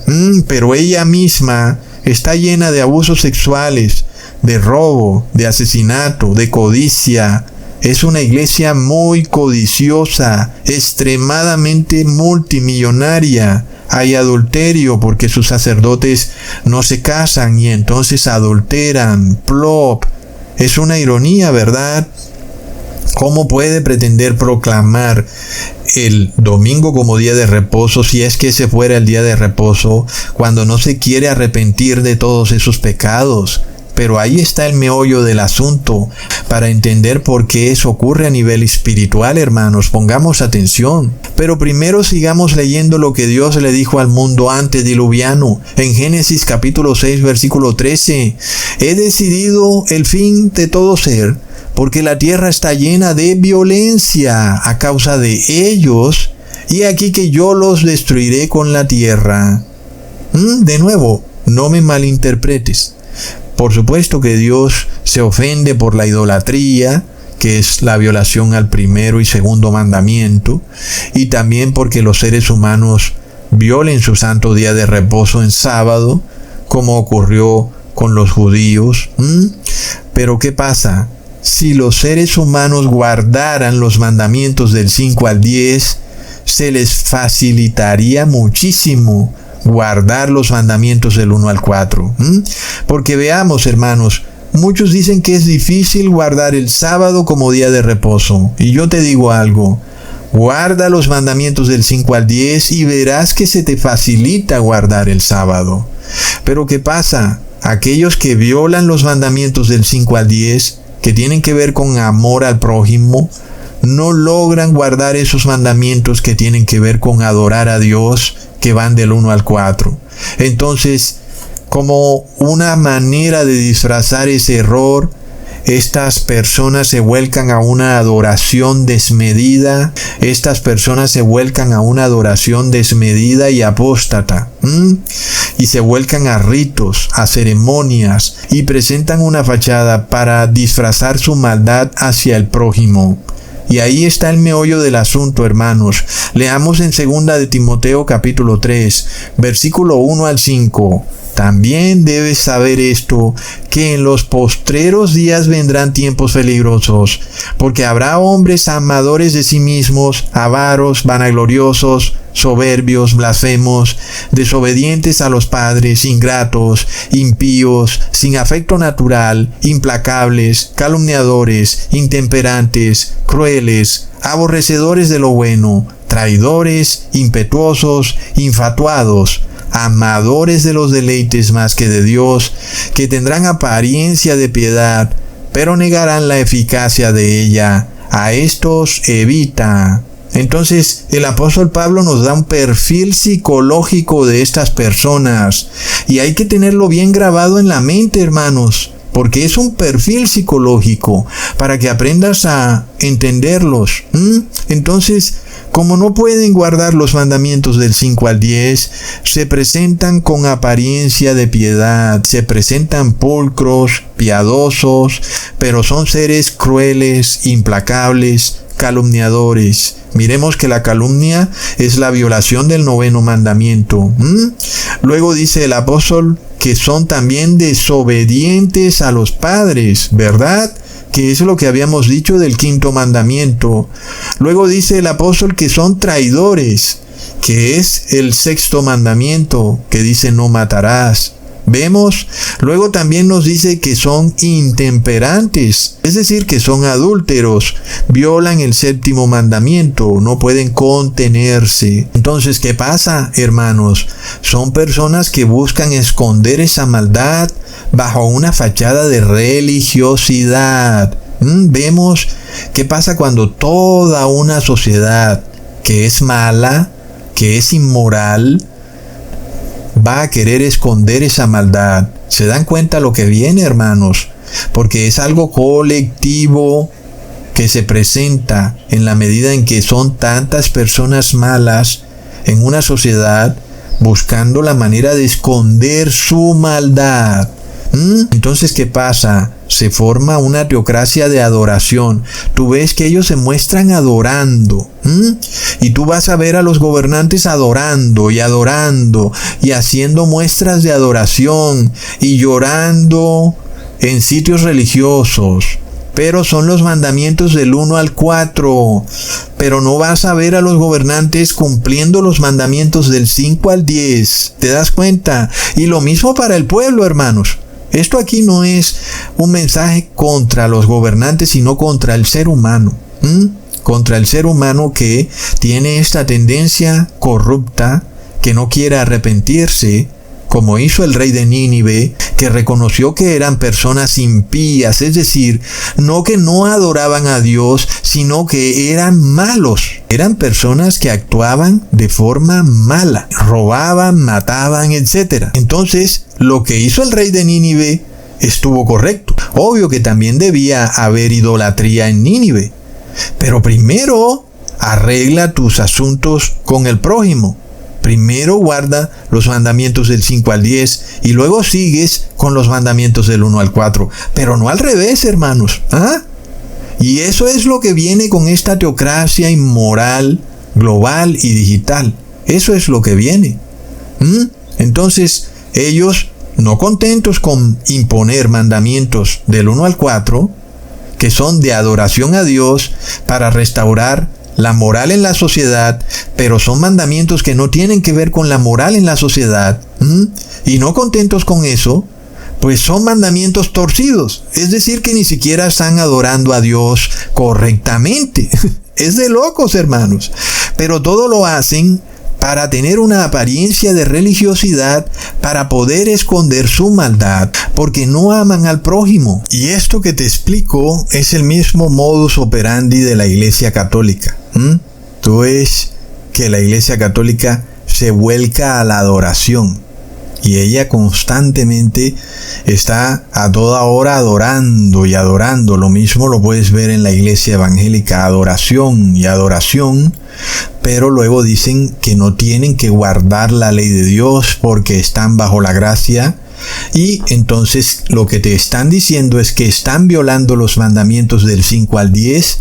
Pero ella misma está llena de abusos sexuales, de robo, de asesinato, de codicia. Es una iglesia muy codiciosa, extremadamente multimillonaria. Hay adulterio porque sus sacerdotes no se casan y entonces adulteran. Plop. Es una ironía, ¿verdad? ¿Cómo puede pretender proclamar el domingo como día de reposo, si es que ese fuera el día de reposo, cuando no se quiere arrepentir de todos esos pecados? Pero ahí está el meollo del asunto. Para entender por qué eso ocurre a nivel espiritual, hermanos, pongamos atención. Pero primero sigamos leyendo lo que Dios le dijo al mundo antediluviano. En Génesis capítulo 6, versículo 13. He decidido el fin de todo ser, porque la tierra está llena de violencia a causa de ellos, y aquí que yo los destruiré con la tierra. De nuevo, no me malinterpretes. Por supuesto que Dios se ofende por la idolatría, que es la violación al 1.º y 2.º mandamiento, y también porque los seres humanos violen su santo día de reposo en sábado, como ocurrió con los judíos. Pero ¿qué pasa? Si los seres humanos guardaran los mandamientos del 5 al 10, se les facilitaría muchísimo guardar los mandamientos del 1 al 4. Porque veamos, hermanos, muchos dicen que es difícil guardar el sábado como día de reposo. Y yo te digo algo, guarda los mandamientos del 5 al 10 y verás que se te facilita guardar el sábado. Pero ¿qué pasa? Aquellos que violan los mandamientos del 5 al 10, que tienen que ver con amor al prójimo, no logran guardar esos mandamientos que tienen que ver con adorar a Dios, que van del 1 al 4. Entonces, como una manera de disfrazar ese error, estas personas se vuelcan a una adoración desmedida. Estas personas se vuelcan a una adoración desmedida y apóstata. Y se vuelcan a ritos, a ceremonias, y presentan una fachada para disfrazar su maldad hacia el prójimo. Y ahí está el meollo del asunto, hermanos. Leamos en 2 de Timoteo capítulo 3, versículo 1 al 5. También debes saber esto, que en los postreros días vendrán tiempos peligrosos, porque habrá hombres amadores de sí mismos, avaros, vanagloriosos, soberbios, blasfemos, desobedientes a los padres, ingratos, impíos, sin afecto natural, implacables, calumniadores, intemperantes, crueles, aborrecedores de lo bueno, traidores, impetuosos, infatuados, amadores de los deleites más que de Dios, que tendrán apariencia de piedad, pero negarán la eficacia de ella. A estos evita. Entonces, el apóstol Pablo nos da un perfil psicológico de estas personas, y hay que tenerlo bien grabado en la mente, hermanos, porque es un perfil psicológico para que aprendas a entenderlos. Entonces, como no pueden guardar los mandamientos del 5 al 10, se presentan con apariencia de piedad, se presentan pulcros, piadosos, pero son seres crueles, implacables, calumniadores. Miremos que la calumnia es la violación del 9º mandamiento. Luego dice el apóstol que son también desobedientes a los padres, ¿verdad? Que es lo que habíamos dicho del 5º mandamiento. Luego dice el apóstol que son traidores, que es el 6º mandamiento, que dice no matarás. Vemos, luego también nos dice que son intemperantes, es decir, que son adúlteros, violan el 7º mandamiento, no pueden contenerse. Entonces, ¿qué pasa, hermanos? Son personas que buscan esconder esa maldad bajo una fachada de religiosidad. Vemos qué pasa cuando toda una sociedad que es mala, que es inmoral, va a querer esconder esa maldad. ¿Se dan cuenta lo que viene, hermanos? Porque es algo colectivo que se presenta en la medida en que son tantas personas malas en una sociedad buscando la manera de esconder su maldad. Entonces, ¿qué pasa? Se forma una teocracia de adoración. Tú ves que ellos se muestran adorando. Y tú vas a ver a los gobernantes adorando y haciendo muestras de adoración y llorando en sitios religiosos. Pero son los mandamientos del 1 al 4. Pero no vas a ver a los gobernantes cumpliendo los mandamientos del 5 al 10. ¿Te das cuenta? Y lo mismo para el pueblo, hermanos. Esto aquí no es un mensaje contra los gobernantes, sino contra el ser humano. Contra el ser humano que tiene esta tendencia corrupta, que no quiere arrepentirse, como hizo el rey de Nínive, que reconoció que eran personas impías, es decir, no que no adoraban a Dios, sino que eran malos. Eran personas que actuaban de forma mala, robaban, mataban, etc. Entonces, lo que hizo el rey de Nínive estuvo correcto. Obvio que también debía haber idolatría en Nínive, pero primero arregla tus asuntos con el prójimo. Primero guarda los mandamientos del 5 al 10 y luego sigues con los mandamientos del 1 al 4. Pero no al revés, hermanos. Y eso es lo que viene con esta teocracia inmoral, global y digital. Eso es lo que viene. Entonces, ellos, no contentos con imponer mandamientos del 1 al 4, que son de adoración a Dios para restaurar la moral en la sociedad, pero son mandamientos que no tienen que ver con la moral en la sociedad, y no contentos con eso, pues son mandamientos torcidos, es decir, que ni siquiera están adorando a Dios correctamente. Es de locos, hermanos, pero todo lo hacen para tener una apariencia de religiosidad, para poder esconder su maldad, porque no aman al prójimo. Y esto que te explico es el mismo modus operandi de la Iglesia Católica. Tú ves que la Iglesia Católica se vuelca a la adoración, y ella constantemente está a toda hora adorando y adorando. Lo mismo lo puedes ver en la iglesia evangélica, adoración y adoración, pero luego dicen que no tienen que guardar la ley de Dios porque están bajo la gracia, y entonces lo que te están diciendo es que están violando los mandamientos del 5 al 10,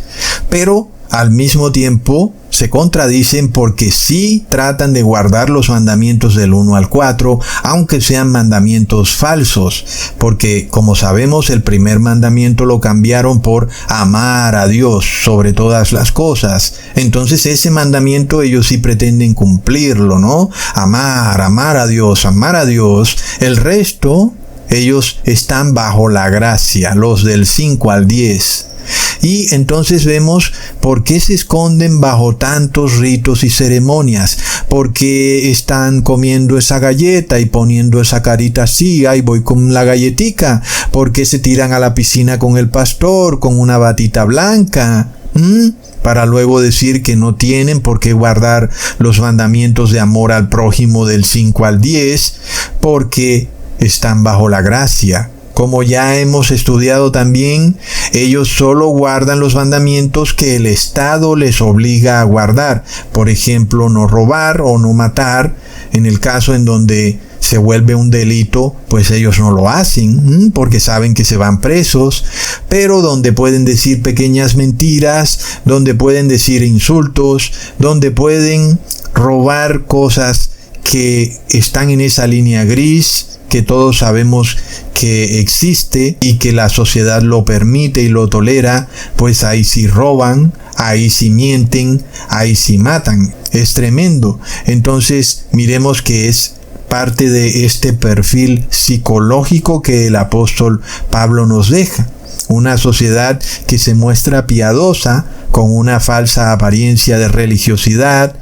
pero al mismo tiempo se contradicen porque sí tratan de guardar los mandamientos del 1 al 4, aunque sean mandamientos falsos, porque como sabemos el primer mandamiento lo cambiaron por amar a Dios sobre todas las cosas. Entonces ese mandamiento ellos sí pretenden cumplirlo, ¿no? Amar a Dios, amar a Dios. El resto, ellos están bajo la gracia, los del 5 al 10. Y entonces vemos por qué se esconden bajo tantos ritos y ceremonias, por qué están comiendo esa galleta y poniendo esa carita así, ay voy con la galletica, por qué se tiran a la piscina con el pastor, con una batita blanca, para luego decir que no tienen por qué guardar los mandamientos de amor al prójimo del 5 al 10, porque están bajo la gracia. Como ya hemos estudiado también, ellos solo guardan los mandamientos que el Estado les obliga a guardar. Por ejemplo, no robar o no matar. En el caso en donde se vuelve un delito, pues ellos no lo hacen, porque saben que se van presos. Pero donde pueden decir pequeñas mentiras, donde pueden decir insultos, donde pueden robar cosas que están en esa línea gris, que todos sabemos que existe y que la sociedad lo permite y lo tolera, pues ahí sí roban, ahí sí mienten, ahí sí matan. Es tremendo. Entonces miremos que es parte de este perfil psicológico que el apóstol Pablo nos deja. Una sociedad que se muestra piadosa, con una falsa apariencia de religiosidad,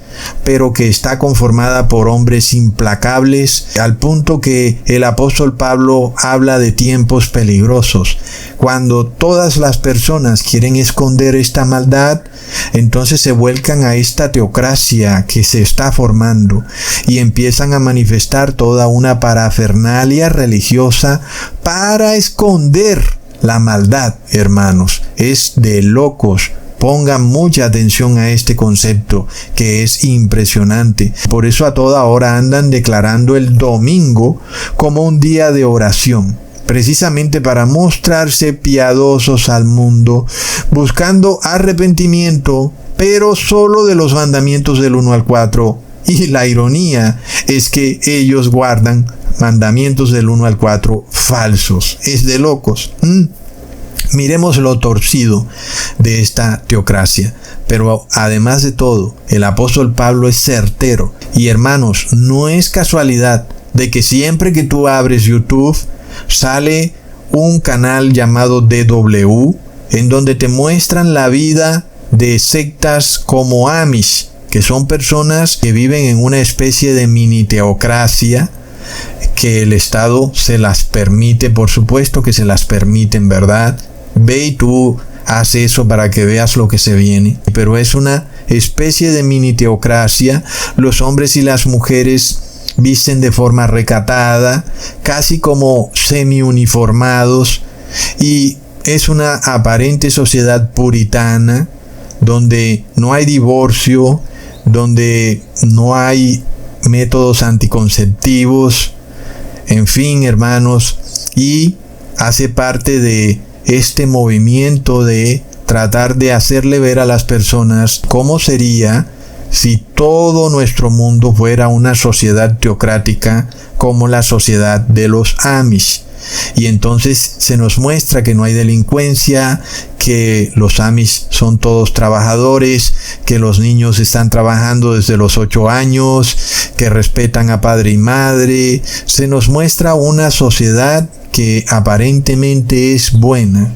pero que está conformada por hombres implacables, al punto que el apóstol Pablo habla de tiempos peligrosos. Cuando todas las personas quieren esconder esta maldad, entonces se vuelcan a esta teocracia que se está formando y empiezan a manifestar toda una parafernalia religiosa para esconder la maldad, hermanos. Es de locos. Pongan mucha atención a este concepto que es impresionante. Por eso a toda hora andan declarando el domingo como un día de oración, precisamente para mostrarse piadosos al mundo, buscando arrepentimiento, pero solo de los mandamientos del 1 al 4. Y la ironía es que ellos guardan mandamientos del 1 al 4 falsos. Es de locos. Miremos lo torcido de esta teocracia. Pero además de todo, el apóstol Pablo es certero. Y hermanos, no es casualidad de que siempre que tú abres YouTube, sale un canal llamado DW, en donde te muestran la vida de sectas como Amish, que son personas que viven en una especie de mini teocracia, que el Estado se las permite, por supuesto que se las permiten, ¿verdad? Ve y tú haz eso para que veas lo que se viene. Pero es una especie de mini teocracia. Los hombres y las mujeres visten de forma recatada, casi como semi-uniformados, y es una aparente sociedad puritana, donde no hay divorcio, donde no hay métodos anticonceptivos, en fin, hermanos, y hace parte de este movimiento de tratar de hacerle ver a las personas cómo sería si todo nuestro mundo fuera una sociedad teocrática como la sociedad de los Amish. Y entonces se nos muestra que no hay delincuencia, que los Amish son todos trabajadores, que los niños están trabajando desde los 8 años, que respetan a padre y madre. Se nos muestra una sociedad que aparentemente es buena,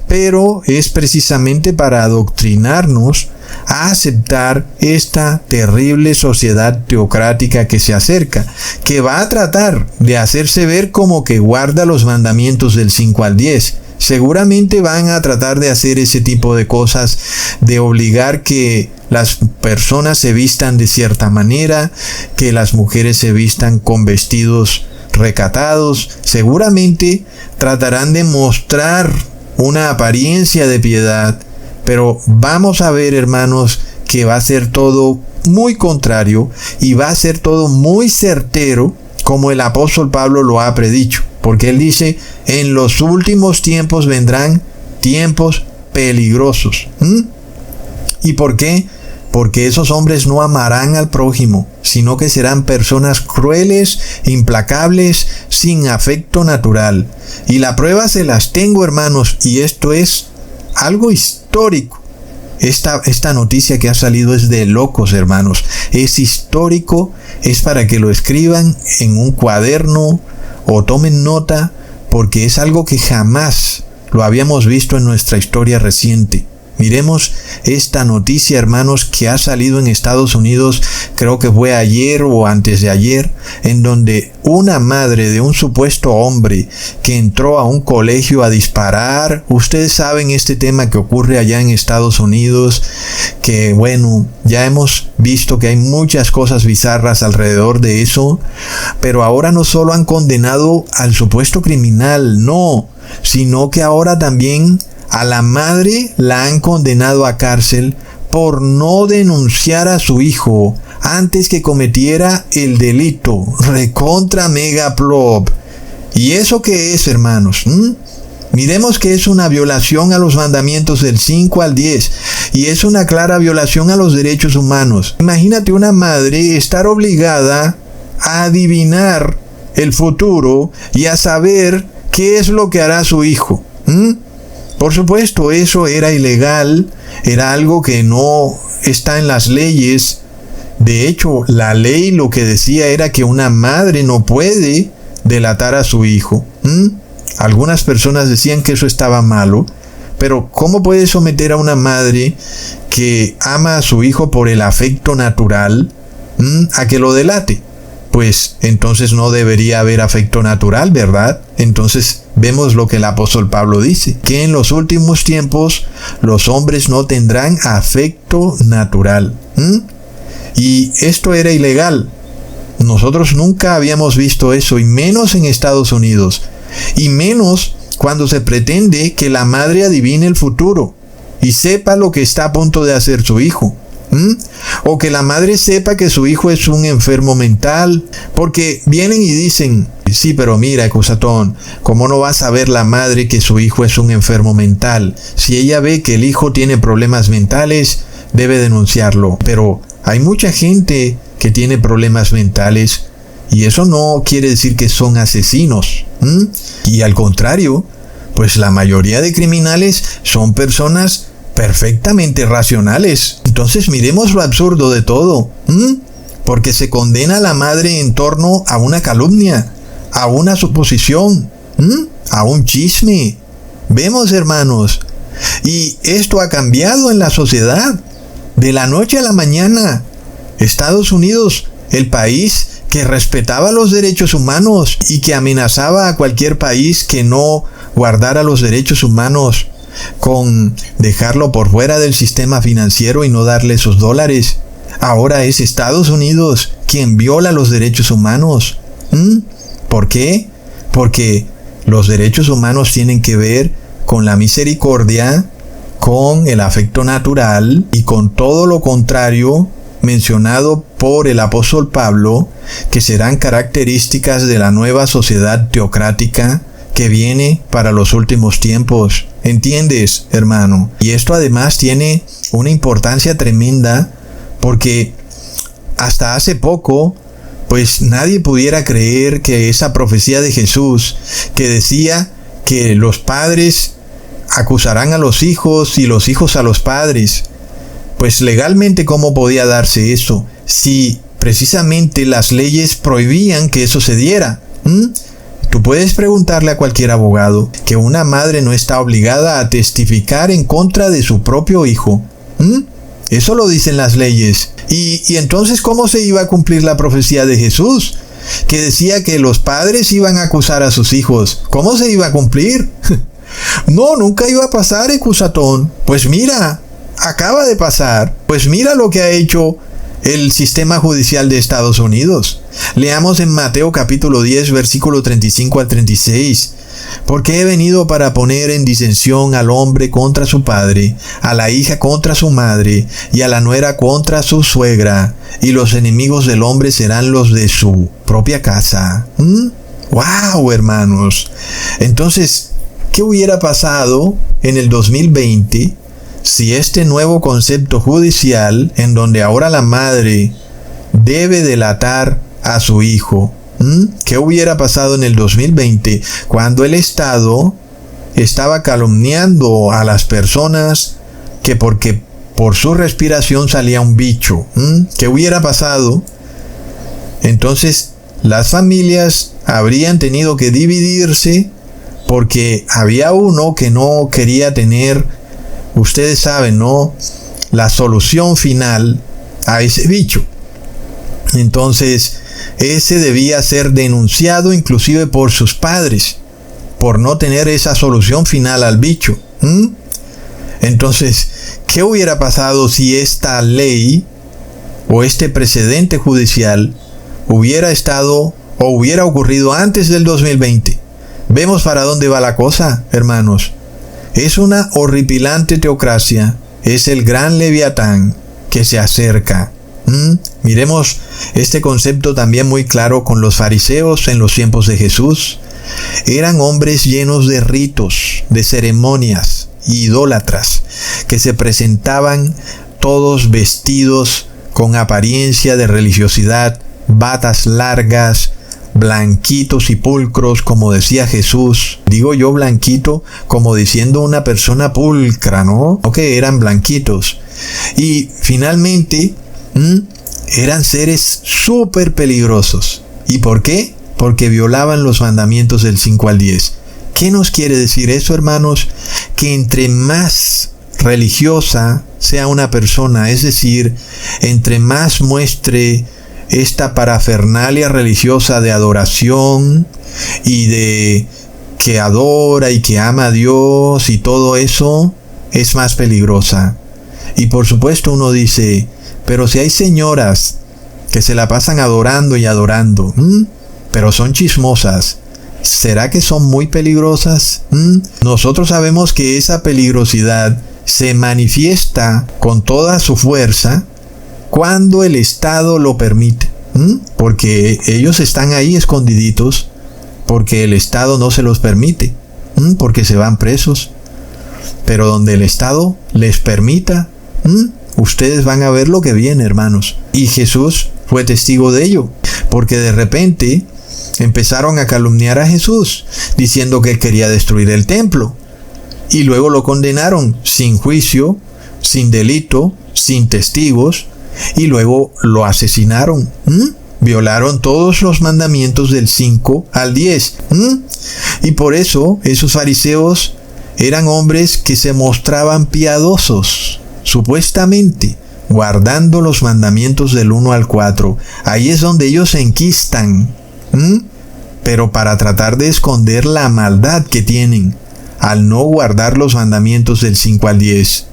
pero es precisamente para adoctrinarnos a aceptar esta terrible sociedad teocrática que se acerca, que va a tratar de hacerse ver como que guarda los mandamientos del 5 al 10. Seguramente van a tratar de hacer ese tipo de cosas, de obligar que las personas se vistan de cierta manera, que las mujeres se vistan con vestidos recatados. Seguramente tratarán de mostrar una apariencia de piedad, pero vamos a ver, hermanos, que va a ser todo muy contrario y va a ser todo muy certero, como el apóstol Pablo lo ha predicho, porque él dice: en los últimos tiempos vendrán tiempos peligrosos. ¿Y por qué? porque esos hombres no amarán al prójimo, sino que serán personas crueles, implacables, sin afecto natural. Y la prueba se las tengo, hermanos, y esto es algo histórico. Esta noticia que ha salido es de locos, hermanos. Es histórico, es para que lo escriban en un cuaderno o tomen nota, porque es algo que jamás lo habíamos visto en nuestra historia reciente. Miremos esta noticia, hermanos, que ha salido en Estados Unidos, creo que fue ayer o antes de ayer, en donde una madre de un supuesto hombre que entró a un colegio a disparar. Ustedes saben este tema que ocurre allá en Estados Unidos, que bueno, ya hemos visto que hay muchas cosas bizarras alrededor de eso, pero ahora no solo han condenado al supuesto criminal, no, sino que ahora también a la madre la han condenado a cárcel por no denunciar a su hijo antes que cometiera el delito. Recontra mega plop. ¿Y eso qué es, hermanos? Miremos que es una violación a los mandamientos del 5 al 10 y es una clara violación a los derechos humanos. Imagínate una madre estar obligada a adivinar el futuro y a saber qué es lo que hará su hijo. Por supuesto, eso era ilegal, era algo que no está en las leyes. De hecho, la ley lo que decía era que una madre no puede delatar a su hijo. Algunas personas decían que eso estaba malo, pero ¿cómo puede someter a una madre que ama a su hijo por el afecto natural a que lo delate? Pues entonces no debería haber afecto natural, ¿verdad? Entonces vemos lo que el apóstol Pablo dice, que en los últimos tiempos los hombres no tendrán afecto natural. Y esto era ilegal. Nosotros nunca habíamos visto eso, y menos en Estados Unidos. Y menos cuando se pretende que la madre adivine el futuro y sepa lo que está a punto de hacer su hijo. O que la madre sepa que su hijo es un enfermo mental, porque vienen y dicen, sí, pero mira, Cusatón, ¿cómo no va a saber la madre que su hijo es un enfermo mental? Si ella ve que el hijo tiene problemas mentales, debe denunciarlo. Pero hay mucha gente que tiene problemas mentales y eso no quiere decir que son asesinos. Y al contrario, pues la mayoría de criminales son personas perfectamente racionales. Entonces miremos lo absurdo de todo. Porque se condena a la madre en torno a una calumnia, a una suposición, a un chisme. Vemos, hermanos, y esto ha cambiado en la sociedad. De la noche a la mañana, Estados Unidos, el país que respetaba los derechos humanos y que amenazaba a cualquier país que no guardara los derechos humanos, con dejarlo por fuera del sistema financiero y no darle sus dólares. Ahora es Estados Unidos quien viola los derechos humanos. ¿Por qué? Porque los derechos humanos tienen que ver con la misericordia, con el afecto natural y con todo lo contrario mencionado por el apóstol Pablo, que serán características de la nueva sociedad teocrática que viene para los últimos tiempos. ¿Entiendes, hermano? Y esto además tiene una importancia tremenda, porque hasta hace poco, pues nadie pudiera creer que esa profecía de Jesús, que decía que los padres acusarán a los hijos y los hijos a los padres, pues legalmente ¿cómo podía darse eso? Si precisamente las leyes prohibían que eso se diera. Tú puedes preguntarle a cualquier abogado que una madre no está obligada a testificar en contra de su propio hijo. Eso lo dicen las leyes. Y entonces, ¿cómo se iba a cumplir la profecía de Jesús, que decía que los padres iban a acusar a sus hijos? ¿Cómo se iba a cumplir? No, nunca iba a pasar, Cusatón. Pues mira, acaba de pasar. Pues mira lo que ha hecho el sistema judicial de Estados Unidos. Leamos en Mateo capítulo 10, versículo 35 al 36. Porque he venido para poner en disensión al hombre contra su padre, a la hija contra su madre, y a la nuera contra su suegra, y los enemigos del hombre serán los de su propia casa. ¡Wow, hermanos! Entonces, ¿qué hubiera pasado en el 2020 si este nuevo concepto judicial, en donde ahora la madre debe delatar a su hijo, ¿qué hubiera pasado en el 2020 cuando el Estado estaba calumniando a las personas que porque por su respiración salía un bicho? ¿Qué hubiera pasado? Entonces, las familias habrían tenido que dividirse porque había uno que no quería tener, ustedes saben, ¿no?, la solución final a ese bicho. Entonces, ese debía ser denunciado inclusive por sus padres, por no tener esa solución final al bicho. Entonces, ¿qué hubiera pasado si esta ley o este precedente judicial hubiera estado o hubiera ocurrido antes del 2020? Vemos para dónde va la cosa, hermanos. Es una horripilante teocracia, es el gran Leviatán que se acerca. Miremos este concepto también muy claro con los fariseos en los tiempos de Jesús. Eran hombres llenos de ritos, de ceremonias, idólatras, que se presentaban todos vestidos con apariencia de religiosidad, batas largas, blanquitos y pulcros, como decía Jesús. Digo yo blanquito como diciendo una persona pulcra, ¿no? Ok, eran blanquitos. Y finalmente, eran seres súper peligrosos. ¿Y por qué? Porque violaban los mandamientos del 5 al 10. ¿Qué nos quiere decir eso, hermanos? Que entre más religiosa sea una persona, es decir, entre más muestre esta parafernalia religiosa de adoración y de que adora y que ama a Dios y todo eso, es más peligrosa. Y por supuesto uno dice, pero si hay señoras que se la pasan adorando y adorando, pero son chismosas, ¿será que son muy peligrosas? Nosotros sabemos que esa peligrosidad se manifiesta con toda su fuerza cuando el Estado lo permite, porque ellos están ahí escondiditos, porque el Estado no se los permite, porque se van presos. Pero donde el Estado les permita, ustedes van a ver lo que viene, hermanos. Y Jesús fue testigo de ello, porque de repente empezaron a calumniar a Jesús, diciendo que él quería destruir el templo. Y luego lo condenaron sin juicio, sin delito, sin testigos, y luego lo asesinaron. Violaron todos los mandamientos del 5 al 10. Y por eso esos fariseos eran hombres que se mostraban piadosos, supuestamente, guardando los mandamientos del 1 al 4. Ahí es donde ellos se enquistan, pero para tratar de esconder la maldad que tienen al no guardar los mandamientos del 5 al 10.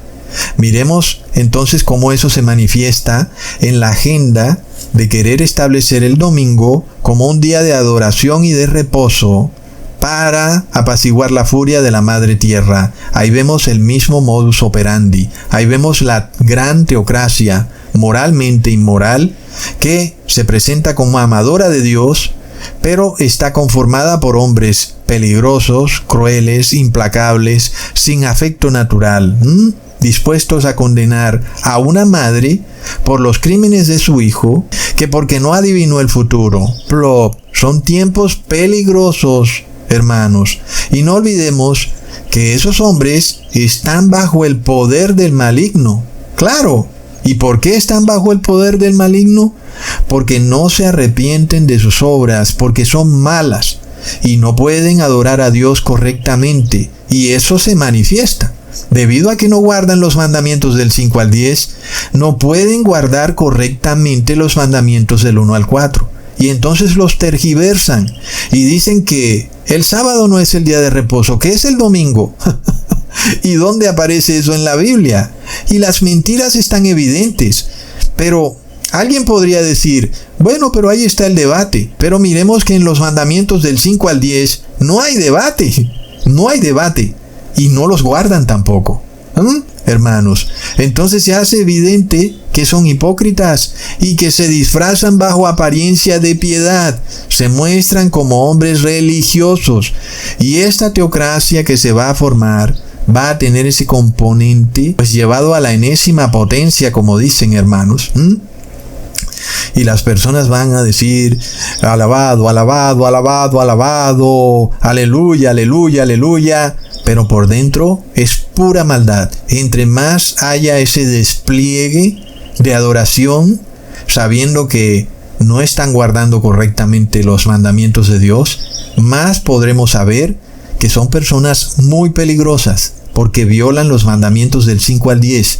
Miremos entonces cómo eso se manifiesta en la agenda de querer establecer el domingo como un día de adoración y de reposo para apaciguar la furia de la madre tierra. Ahí vemos el mismo modus operandi. Ahí vemos la gran teocracia moralmente inmoral que se presenta como amadora de Dios, pero está conformada por hombres peligrosos, crueles, implacables, sin afecto natural, dispuestos a condenar a una madre por los crímenes de su hijo, que porque no adivinó el futuro. Plop. Son tiempos peligrosos, hermanos. Y no olvidemos que esos hombres están bajo el poder del maligno. Claro. ¿Y por qué están bajo el poder del maligno? Porque no se arrepienten de sus obras, porque son malas y no pueden adorar a Dios correctamente. Y eso se manifiesta. Debido a que no guardan los mandamientos del 5 al 10, no pueden guardar correctamente los mandamientos del 1 al 4. Y entonces los tergiversan y dicen que el sábado no es el día de reposo, que es el domingo. ¿Y dónde aparece eso en la Biblia? Y las mentiras están evidentes. Pero alguien podría decir, bueno, pero ahí está el debate. Pero miremos que en los mandamientos del 5 al 10 no hay debate. No hay debate. Y no los guardan tampoco. Hermanos, entonces se hace evidente que son hipócritas y que se disfrazan bajo apariencia de piedad. Se muestran como hombres religiosos. Y esta teocracia que se va a formar va a tener ese componente pues llevado a la enésima potencia, como dicen, hermanos. Y las personas van a decir: alabado, alabado, alabado, alabado, aleluya, aleluya, aleluya. Pero por dentro es pura maldad. Entre más haya ese despliegue de adoración, sabiendo que no están guardando correctamente los mandamientos de Dios, más podremos saber que son personas muy peligrosas, porque violan los mandamientos del 5 al 10.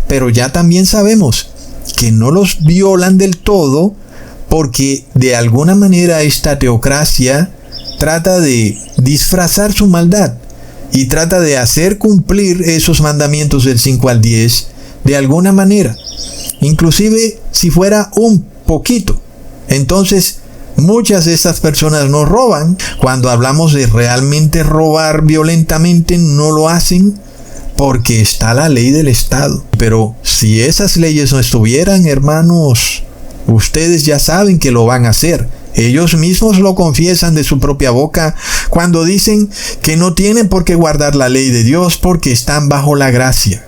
Pero ya también sabemos que no los violan del todo, porque de alguna manera esta teocracia trata de disfrazar su maldad y trata de hacer cumplir esos mandamientos del 5 al 10 de alguna manera, inclusive si fuera un poquito. Entonces, muchas de estas personas no roban. Cuando hablamos de realmente robar violentamente, no lo hacen porque está la ley del Estado. Pero si esas leyes no estuvieran, hermanos, ustedes ya saben que lo van a hacer. Ellos mismos lo confiesan de su propia boca cuando dicen que no tienen por qué guardar la ley de Dios porque están bajo la gracia.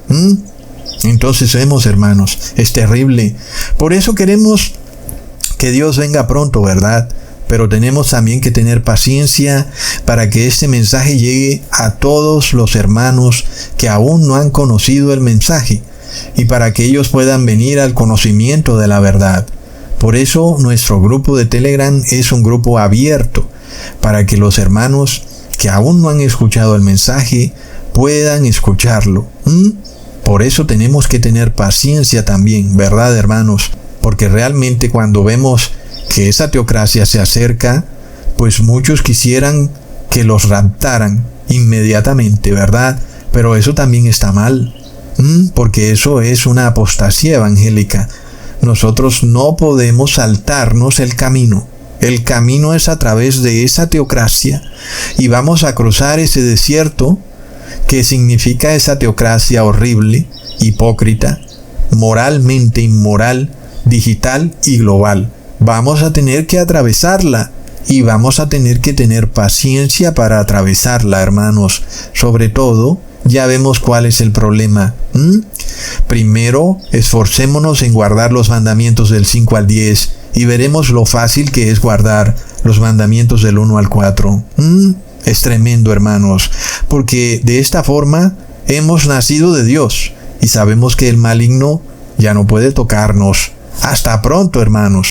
Entonces vemos, hermanos, es terrible. Por eso queremos que Dios venga pronto, ¿verdad? Pero tenemos también que tener paciencia para que este mensaje llegue a todos los hermanos que aún no han conocido el mensaje y para que ellos puedan venir al conocimiento de la verdad. Por eso nuestro grupo de Telegram es un grupo abierto para que los hermanos que aún no han escuchado el mensaje puedan escucharlo. Por eso tenemos que tener paciencia también, ¿verdad, hermanos? Porque realmente cuando vemos que esa teocracia se acerca, pues muchos quisieran que los raptaran inmediatamente, ¿verdad? Pero eso también está mal, porque eso es una apostasía evangélica. Nosotros no podemos saltarnos el camino. El camino es a través de esa teocracia y vamos a cruzar ese desierto que significa esa teocracia horrible, hipócrita, moralmente inmoral, digital y global. Vamos a tener que atravesarla y vamos a tener que tener paciencia para atravesarla, hermanos. Sobre todo, ya vemos cuál es el problema. Primero, esforcémonos en guardar los mandamientos del 5 al 10 y veremos lo fácil que es guardar los mandamientos del 1 al 4. Es tremendo, hermanos, porque de esta forma hemos nacido de Dios y sabemos que el maligno ya no puede tocarnos. Hasta pronto, hermanos.